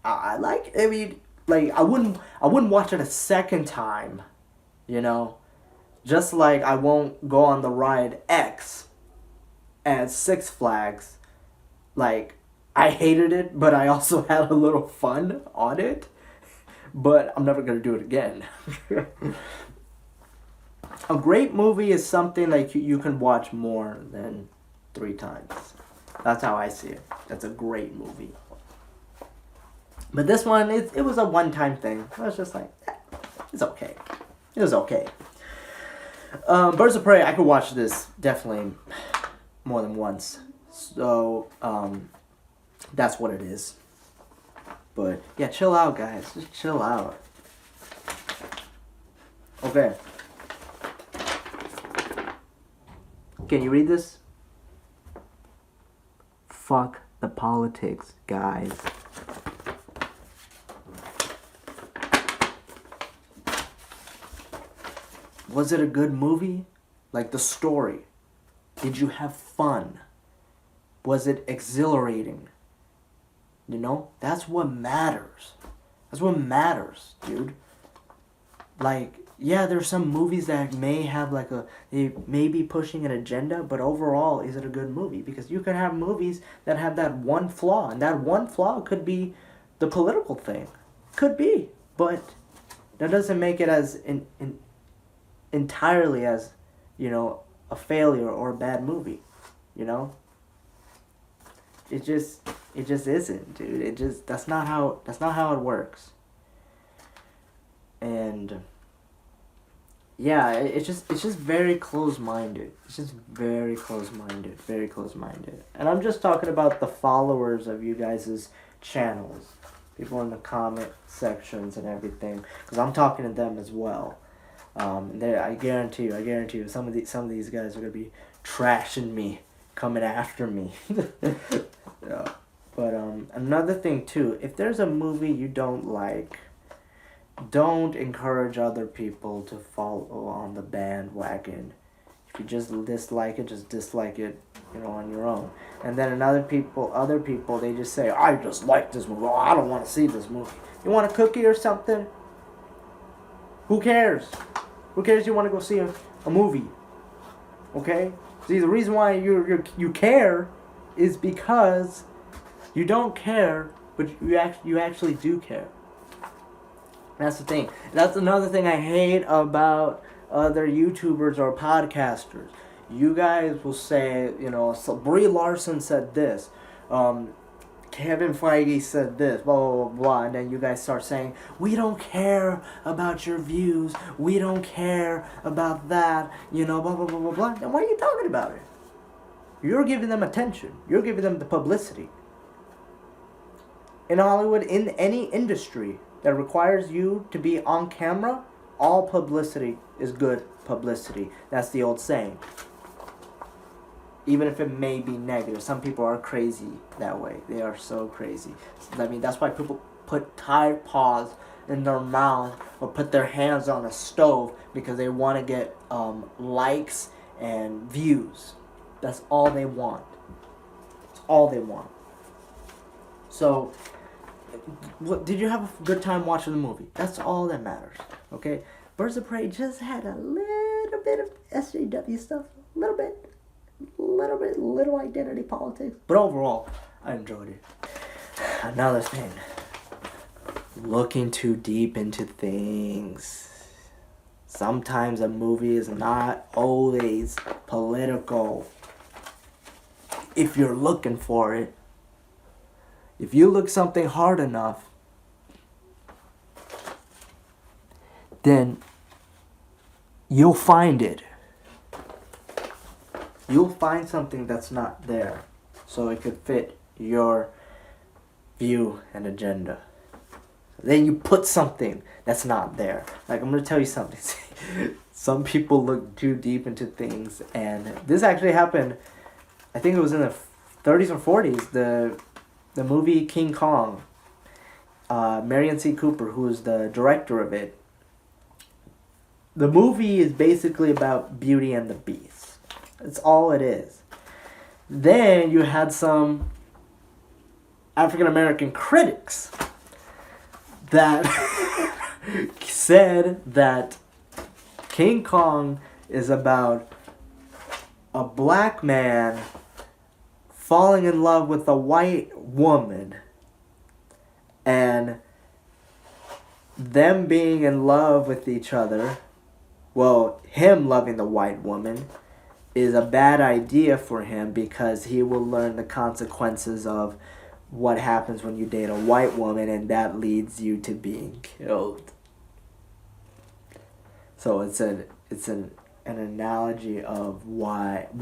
I mean, I wouldn't watch it a second time, you know, just like I won't go on the ride X at Six Flags. Like, I hated it, but I also had a little fun on it, but I'm never gonna do it again. A great movie is something like you can watch more than 3 times. That's how I see it. That's a great movie. But this one, it was a one-time thing. I was just like, it's okay. It was okay. Birds of Prey, I could watch this definitely more than once. So, that's what it is. But, yeah, chill out, guys. Just chill out. Okay. Can you read this? Fuck the politics, guys. Was it a good movie? Like the story? Did you have fun? Was it exhilarating? You know? That's what matters. That's what matters, dude. Like, yeah, there's some movies that may have they may be pushing an agenda, but overall, is it a good movie? Because you could have movies that have that one flaw, and that one flaw could be the political thing. Could be, but that doesn't make it as entirely as, you know, a failure or a bad movie, you know? It just isn't, dude. That's not how it works. And yeah, it's just very close-minded. It's just very close-minded, very close-minded. And I'm just talking about the followers of you guys' channels, people in the comment sections and everything, because I'm talking to them as well. I guarantee you, some of these guys are gonna be trashing me, coming after me. Yeah. But another thing too, if there's a movie you don't like, don't encourage other people to follow on the bandwagon. If you just dislike it, you know, on your own. And then other people, they just say, I just like this movie. Oh, I don't want to see this movie. You want a cookie or something? Who cares? Who cares you want to go see a movie? Okay? See, the reason why you care is because you don't care, but you actually do care. That's the thing. That's another thing I hate about other YouTubers or podcasters. You guys will say, you know, so Brie Larson said this, Kevin Feige said this, blah, blah, blah, blah, and then you guys start saying, we don't care about your views, we don't care about that, you know, blah, blah, blah, blah, blah. Then why are you talking about it? You're giving them attention. You're giving them the publicity. In Hollywood, in any industry that requires you to be on camera, all publicity is good publicity. That's the old saying. Even if it may be negative. Some people are crazy that way. They are so crazy. I mean, that's why people put Tide paws in their mouth or put their hands on a stove, because they want to get likes and views. That's all they want. It's all they want. So, did you have a good time watching the movie? That's all that matters, okay? Birds of Prey just had a little bit of SJW stuff, a little bit. little identity politics. But overall, I enjoyed it. Another thing, looking too deep into things. Sometimes a movie is not always political. If you're looking for it, if you look something hard enough, then you'll find it. You'll find something that's not there, so it could fit your view and agenda. Then you put something that's not there. Like, I'm gonna tell you something. Some people look too deep into things, and this actually happened, I think it was in the 30s or 40s, the movie King Kong. Marion C. Cooper, who is the director of it. The movie is basically about Beauty and the Beast. That's all it is. Then you had some African American critics that said that King Kong is about a black man falling in love with a white woman, and them being in love with each other, well, him loving the white woman, is a bad idea for him because he will learn the consequences of what happens when you date a white woman, and that leads you to being killed. So it's an analogy of what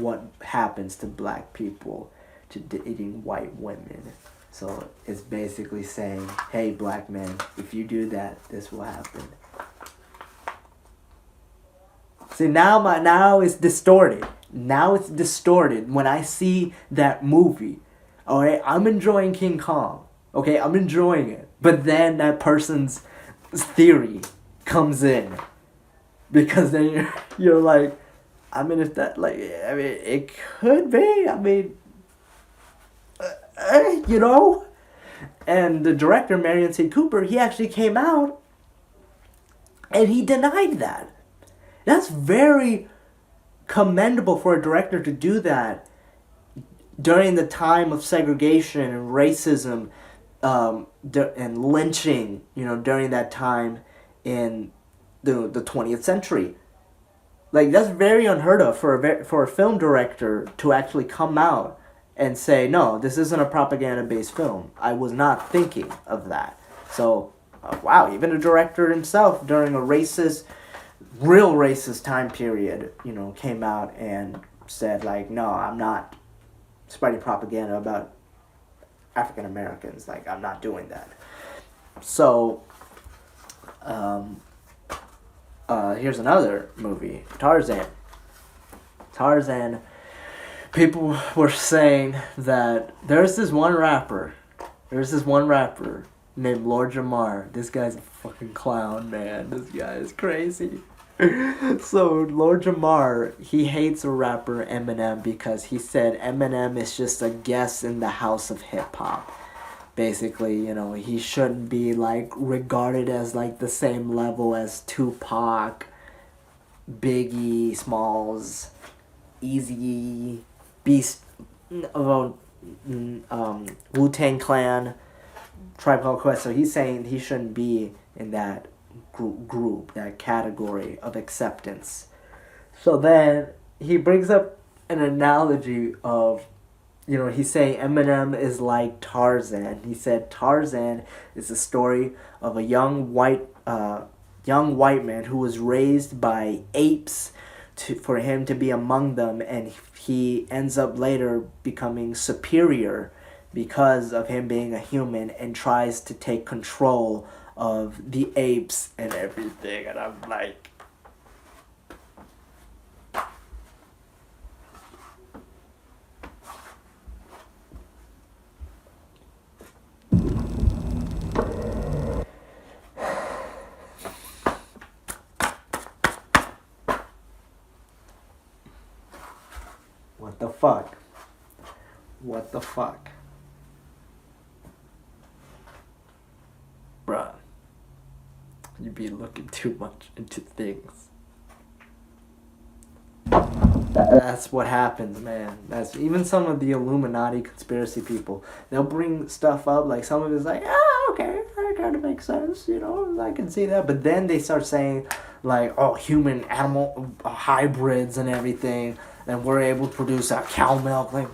happens to black people to dating white women. So it's basically saying, hey, black men, if you do that, this will happen. See, now it's distorted. Now it's distorted when I see that movie. Alright, I'm enjoying King Kong. Okay, I'm enjoying it. But then that person's theory comes in. Because then you're like, I mean, if that, like, I mean, it could be. I mean, you know? And the director, Marion C. Cooper, he actually came out and he denied that. That's very commendable for a director to do that during the time of segregation and racism and lynching, you know, during that time in the 20th century. Like, that's very unheard of for a film director to actually come out and say, no, this isn't a propaganda-based film. I was not thinking of that. So, wow, even a director himself during a real racist time period, you know, came out and said, like, no, I'm not spreading propaganda about African Americans. Like, I'm not doing that. So, here's another movie, Tarzan. People were saying that there's this one rapper named Lord Jamar. This guy's a fucking clown, man. This guy is crazy. So Lord Jamar, he hates a rapper Eminem because he said Eminem is just a guest in the house of hip hop. Basically, you know, he shouldn't be like regarded as like the same level as Tupac, Biggie, Smalls, Eazy, Beast, Wu-Tang Clan, Tribe Called Quest. So he's saying he shouldn't be in that group, that category of acceptance. So then he brings up an analogy of, you know, he's saying Eminem is like Tarzan. He said Tarzan is the story of a young white man who was raised by apes for him to be among them, and he ends up later becoming superior because of him being a human and tries to take control of the apes and everything. And I'm like, what the fuck? What the fuck? Bruh. You be looking too much into things. That's what happens, man. That's even some of the Illuminati conspiracy people. They'll bring stuff up, like some of it's like, okay, that kind of makes sense, you know, I can see that. But then they start saying, like, oh, human animal hybrids and everything, and we're able to produce cow milk. Like,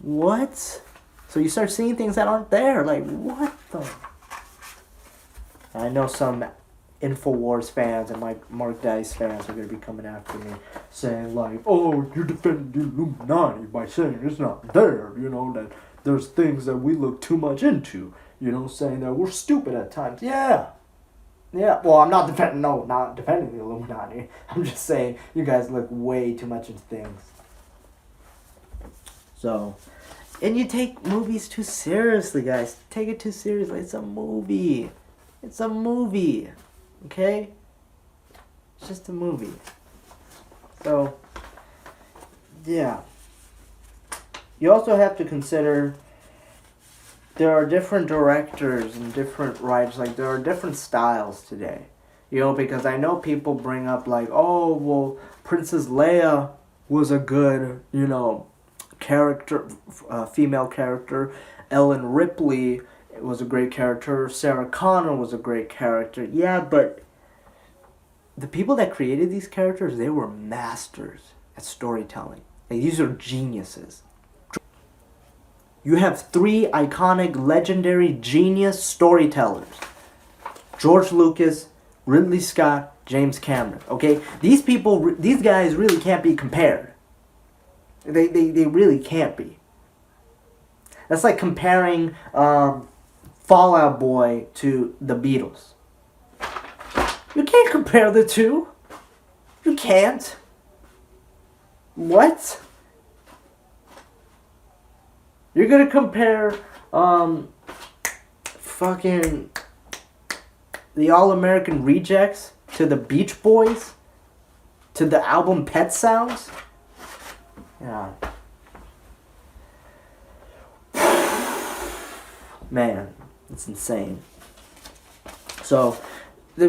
what? So you start seeing things that aren't there. Like, what the? I know some InfoWars fans and Mark Dice fans are going to be coming after me, saying like, oh, you're defending the Illuminati by saying it's not there, you know, that there's things that we look too much into, you know, saying that we're stupid at times. Yeah, well, I'm not defending the Illuminati. I'm just saying you guys look way too much into things. So, and you take movies too seriously, guys. Take it too seriously. It's a movie. Okay? It's just a movie. So, yeah. You also have to consider there are different directors and different writers. Like, there are different styles today. You know, because I know people bring up, like, oh, well, Princess Leia was a good, you know, character, female character. Ellen Ripley was a great character. Sarah Connor was a great character. Yeah, but the people that created these characters, they were masters at storytelling. Like, these are geniuses. You have 3 iconic, legendary, genius storytellers. George Lucas, Ridley Scott, James Cameron. Okay? These guys really can't be compared. They really can't be. That's like comparing Fall Out Boy to the Beatles. You can't compare the two. You can't. What? You're gonna compare fucking the All-American Rejects to the Beach Boys? To the album Pet Sounds? Yeah. Man, it's insane. So, the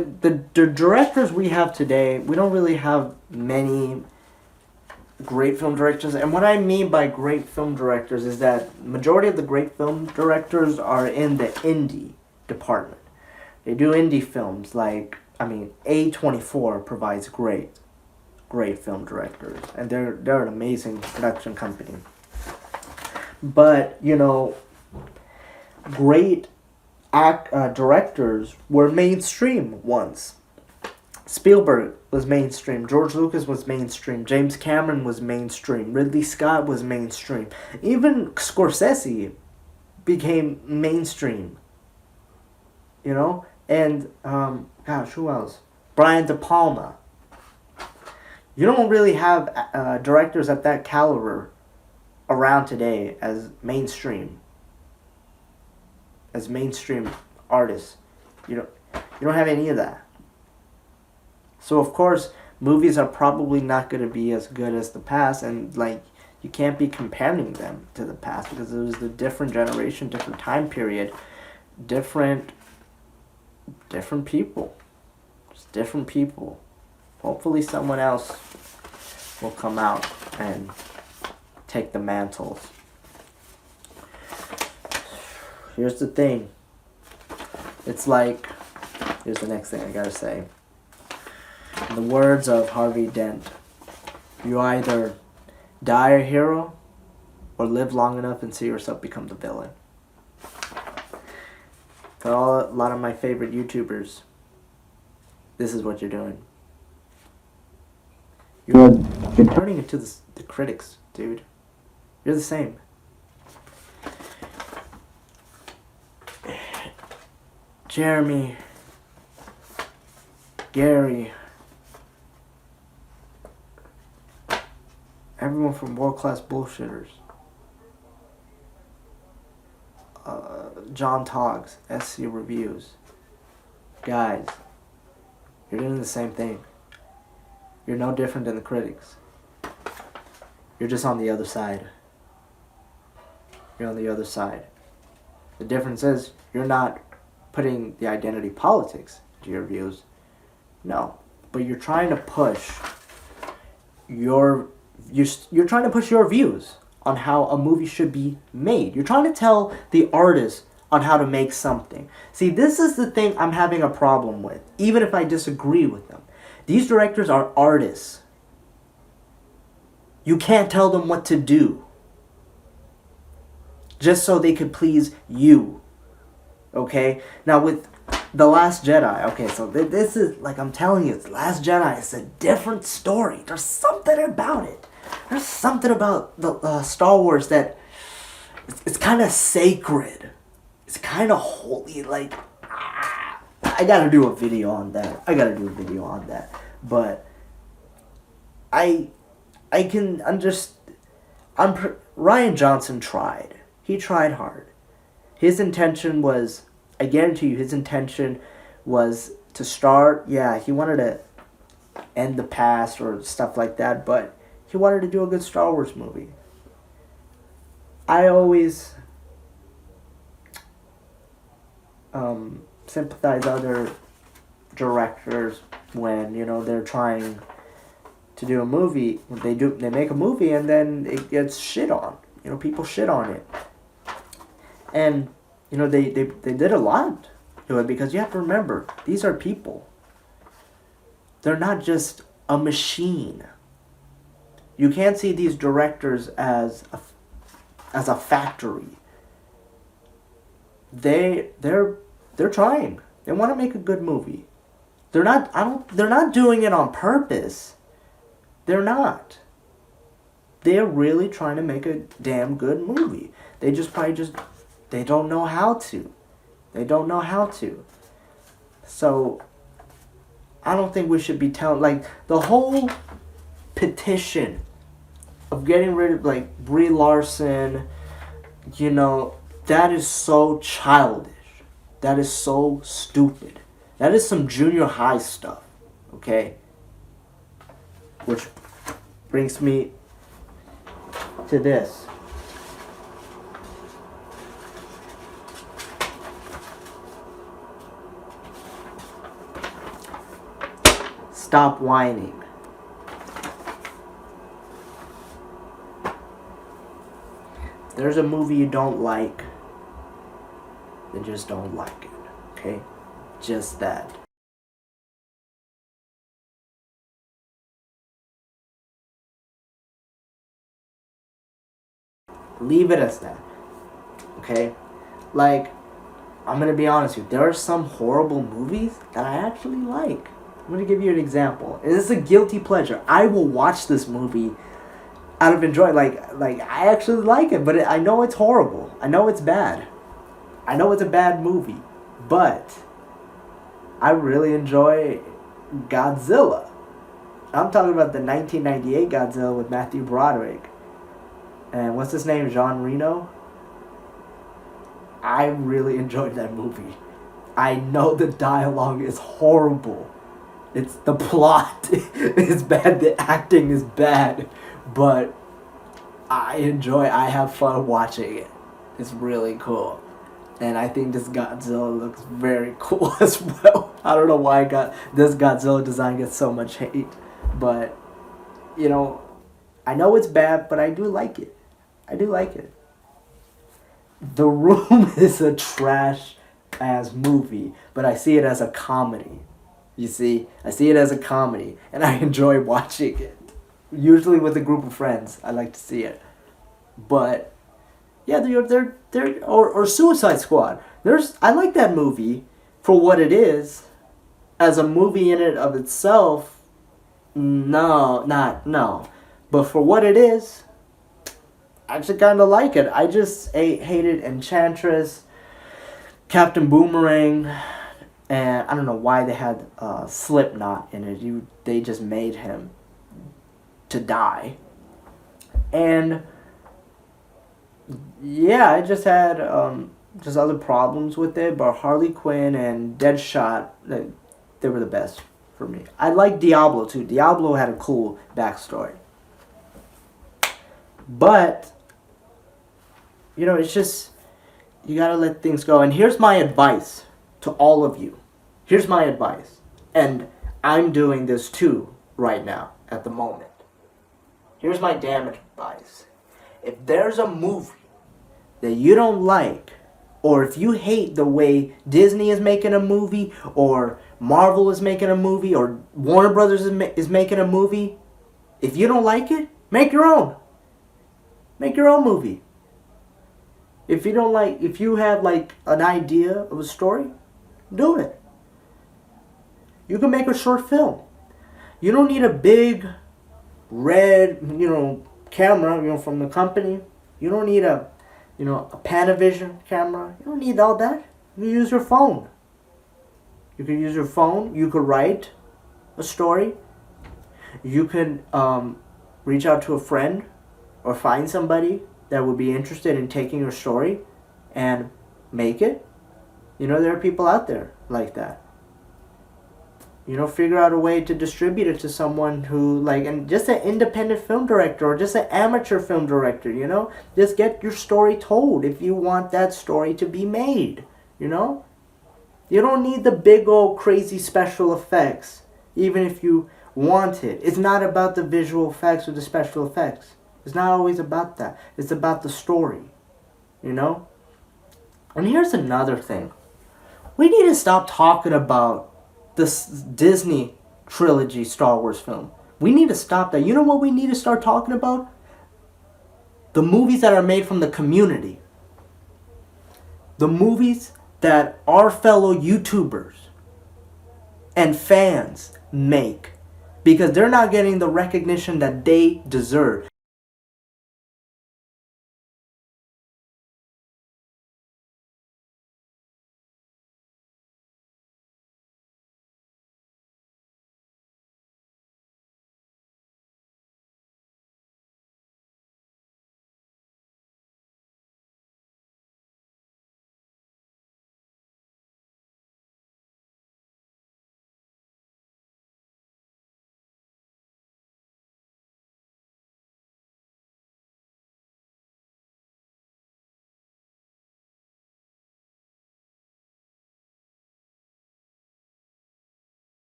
directors we have today, we don't really have many great film directors. And what I mean by great film directors is that majority of the great film directors are in the indie department. They do indie films like, A24 provides great film directors. And they're an amazing production company. But, you know, great directors were mainstream once. Spielberg was mainstream. George Lucas was mainstream. James Cameron was mainstream. Ridley Scott was mainstream. Even Scorsese became mainstream. You know? And, who else? Brian De Palma. You don't really have directors at that caliber around today as mainstream. As mainstream artists. You don't have any of that. So of course, movies are probably not going to be as good as the past, and like you can't be comparing them to the past because it was a different generation, different time period, different people. Just different people. Hopefully someone else will come out and take the mantles. Here's the thing. It's like, here's the next thing I gotta say. In the words of Harvey Dent, you either die a hero or live long enough and see yourself become the villain. For a lot of my favorite YouTubers, this is what you're doing. You're turning into the critics, dude. You're the same. Jeremy, Gary, everyone from World Class Bullshitters, John Toggs, SC Reviews. Guys, you're doing the same thing. You're no different than the critics. You're just on the other side. You're on the other side. The difference is you're not putting the identity politics to your views. No. But you're trying to push you're trying to push your views on how a movie should be made. You're trying to tell the artist on how to make something. See, this is the thing I'm having a problem with, even if I disagree with them. These directors are artists. You can't tell them what to do just so they could please you. Okay? Now with The Last Jedi, okay, so this is, like I'm telling you, The Last Jedi is a different story. There's something about it. There's something about the Star Wars that it's kind of sacred. It's kind of holy. Like, I gotta do a video on that. But I can understand. Ryan Johnson tried. He tried hard. His intention was, I guarantee you, his intention was to start. Yeah, he wanted to end the past or stuff like that, but he wanted to do a good Star Wars movie. I always sympathize other directors when, you know, they're trying to do a movie. They make a movie and then it gets shit on. You know, people shit on it. And, you know, they did a lot to it, because you have to remember, these are people. They're not just a machine. You can't see these directors as a factory. They're trying. They want to make a good movie. They're not doing it on purpose. They're not. They're really trying to make a damn good movie. They don't know how to. They don't know how to. So I don't think we should be telling, like, the whole petition of getting rid of, like, Brie Larson, you know, that is so childish. That is so stupid. That is some junior high stuff, okay? Which brings me to this. Stop whining. If there's a movie you don't like, then just don't like it, okay? Just that. Leave it as that, okay? Like, I'm gonna be honest with you, there are some horrible movies that I actually like. I'm gonna give you an example. This is a guilty pleasure. I will watch this movie out of enjoy. Like I actually like it, but I know it's horrible. I know it's bad. I know it's a bad movie, but I really enjoy Godzilla. I'm talking about the 1998 Godzilla with Matthew Broderick. And what's his name? Jean Reno? I really enjoyed that movie. I know the dialogue is horrible. It's the plot is bad, the acting is bad, but I have fun watching it. It's really cool. And I think this Godzilla looks very cool as well. I don't know why this Godzilla design gets so much hate, but, you know, I know it's bad, but I do like it. I do like it. The Room is a trash-ass movie, but I see it as a comedy. You see, I see it as a comedy, and I enjoy watching it. Usually with a group of friends, I like to see it. But yeah, or Suicide Squad. I like that movie for what it is. As a movie in it of itself, no. But for what it is, I actually kind of like it. I just hated Enchantress, Captain Boomerang. And I don't know why they had Slipknot in it. They just made him to die. And yeah, I just had just other problems with it. But Harley Quinn and Deadshot, they were the best for me. I like Diablo too. Diablo had a cool backstory. But, you know, it's just, you gotta let things go. And here's my advice to all of you. Here's my advice. And I'm doing this too right now, at the moment. Here's my damn advice. If there's a movie that you don't like, or if you hate the way Disney is making a movie, or Marvel is making a movie, or Warner Brothers is making a movie, if you don't like it, make your own. Make your own movie. If you have like an idea of a story, do it. You can make a short film. You don't need a big red, camera, from the company. You don't need a Panavision camera. You don't need all that. You can use your phone. You can use your phone. You could write a story. You can reach out to a friend or find somebody that would be interested in taking your story and make it. There are people out there like that. Figure out a way to distribute it to someone who, and just an independent film director or just an amateur film director, Just get your story told if you want that story to be made, You don't need the big old crazy special effects, even if you want it. It's not about the visual effects or the special effects. It's not always about that. It's about the story, And here's another thing. We need to stop talking about this Disney trilogy Star Wars film. We need to stop that. You know what we need to start talking about? The movies that are made from the community. The movies that our fellow YouTubers and fans make. Because they're not getting the recognition that they deserve.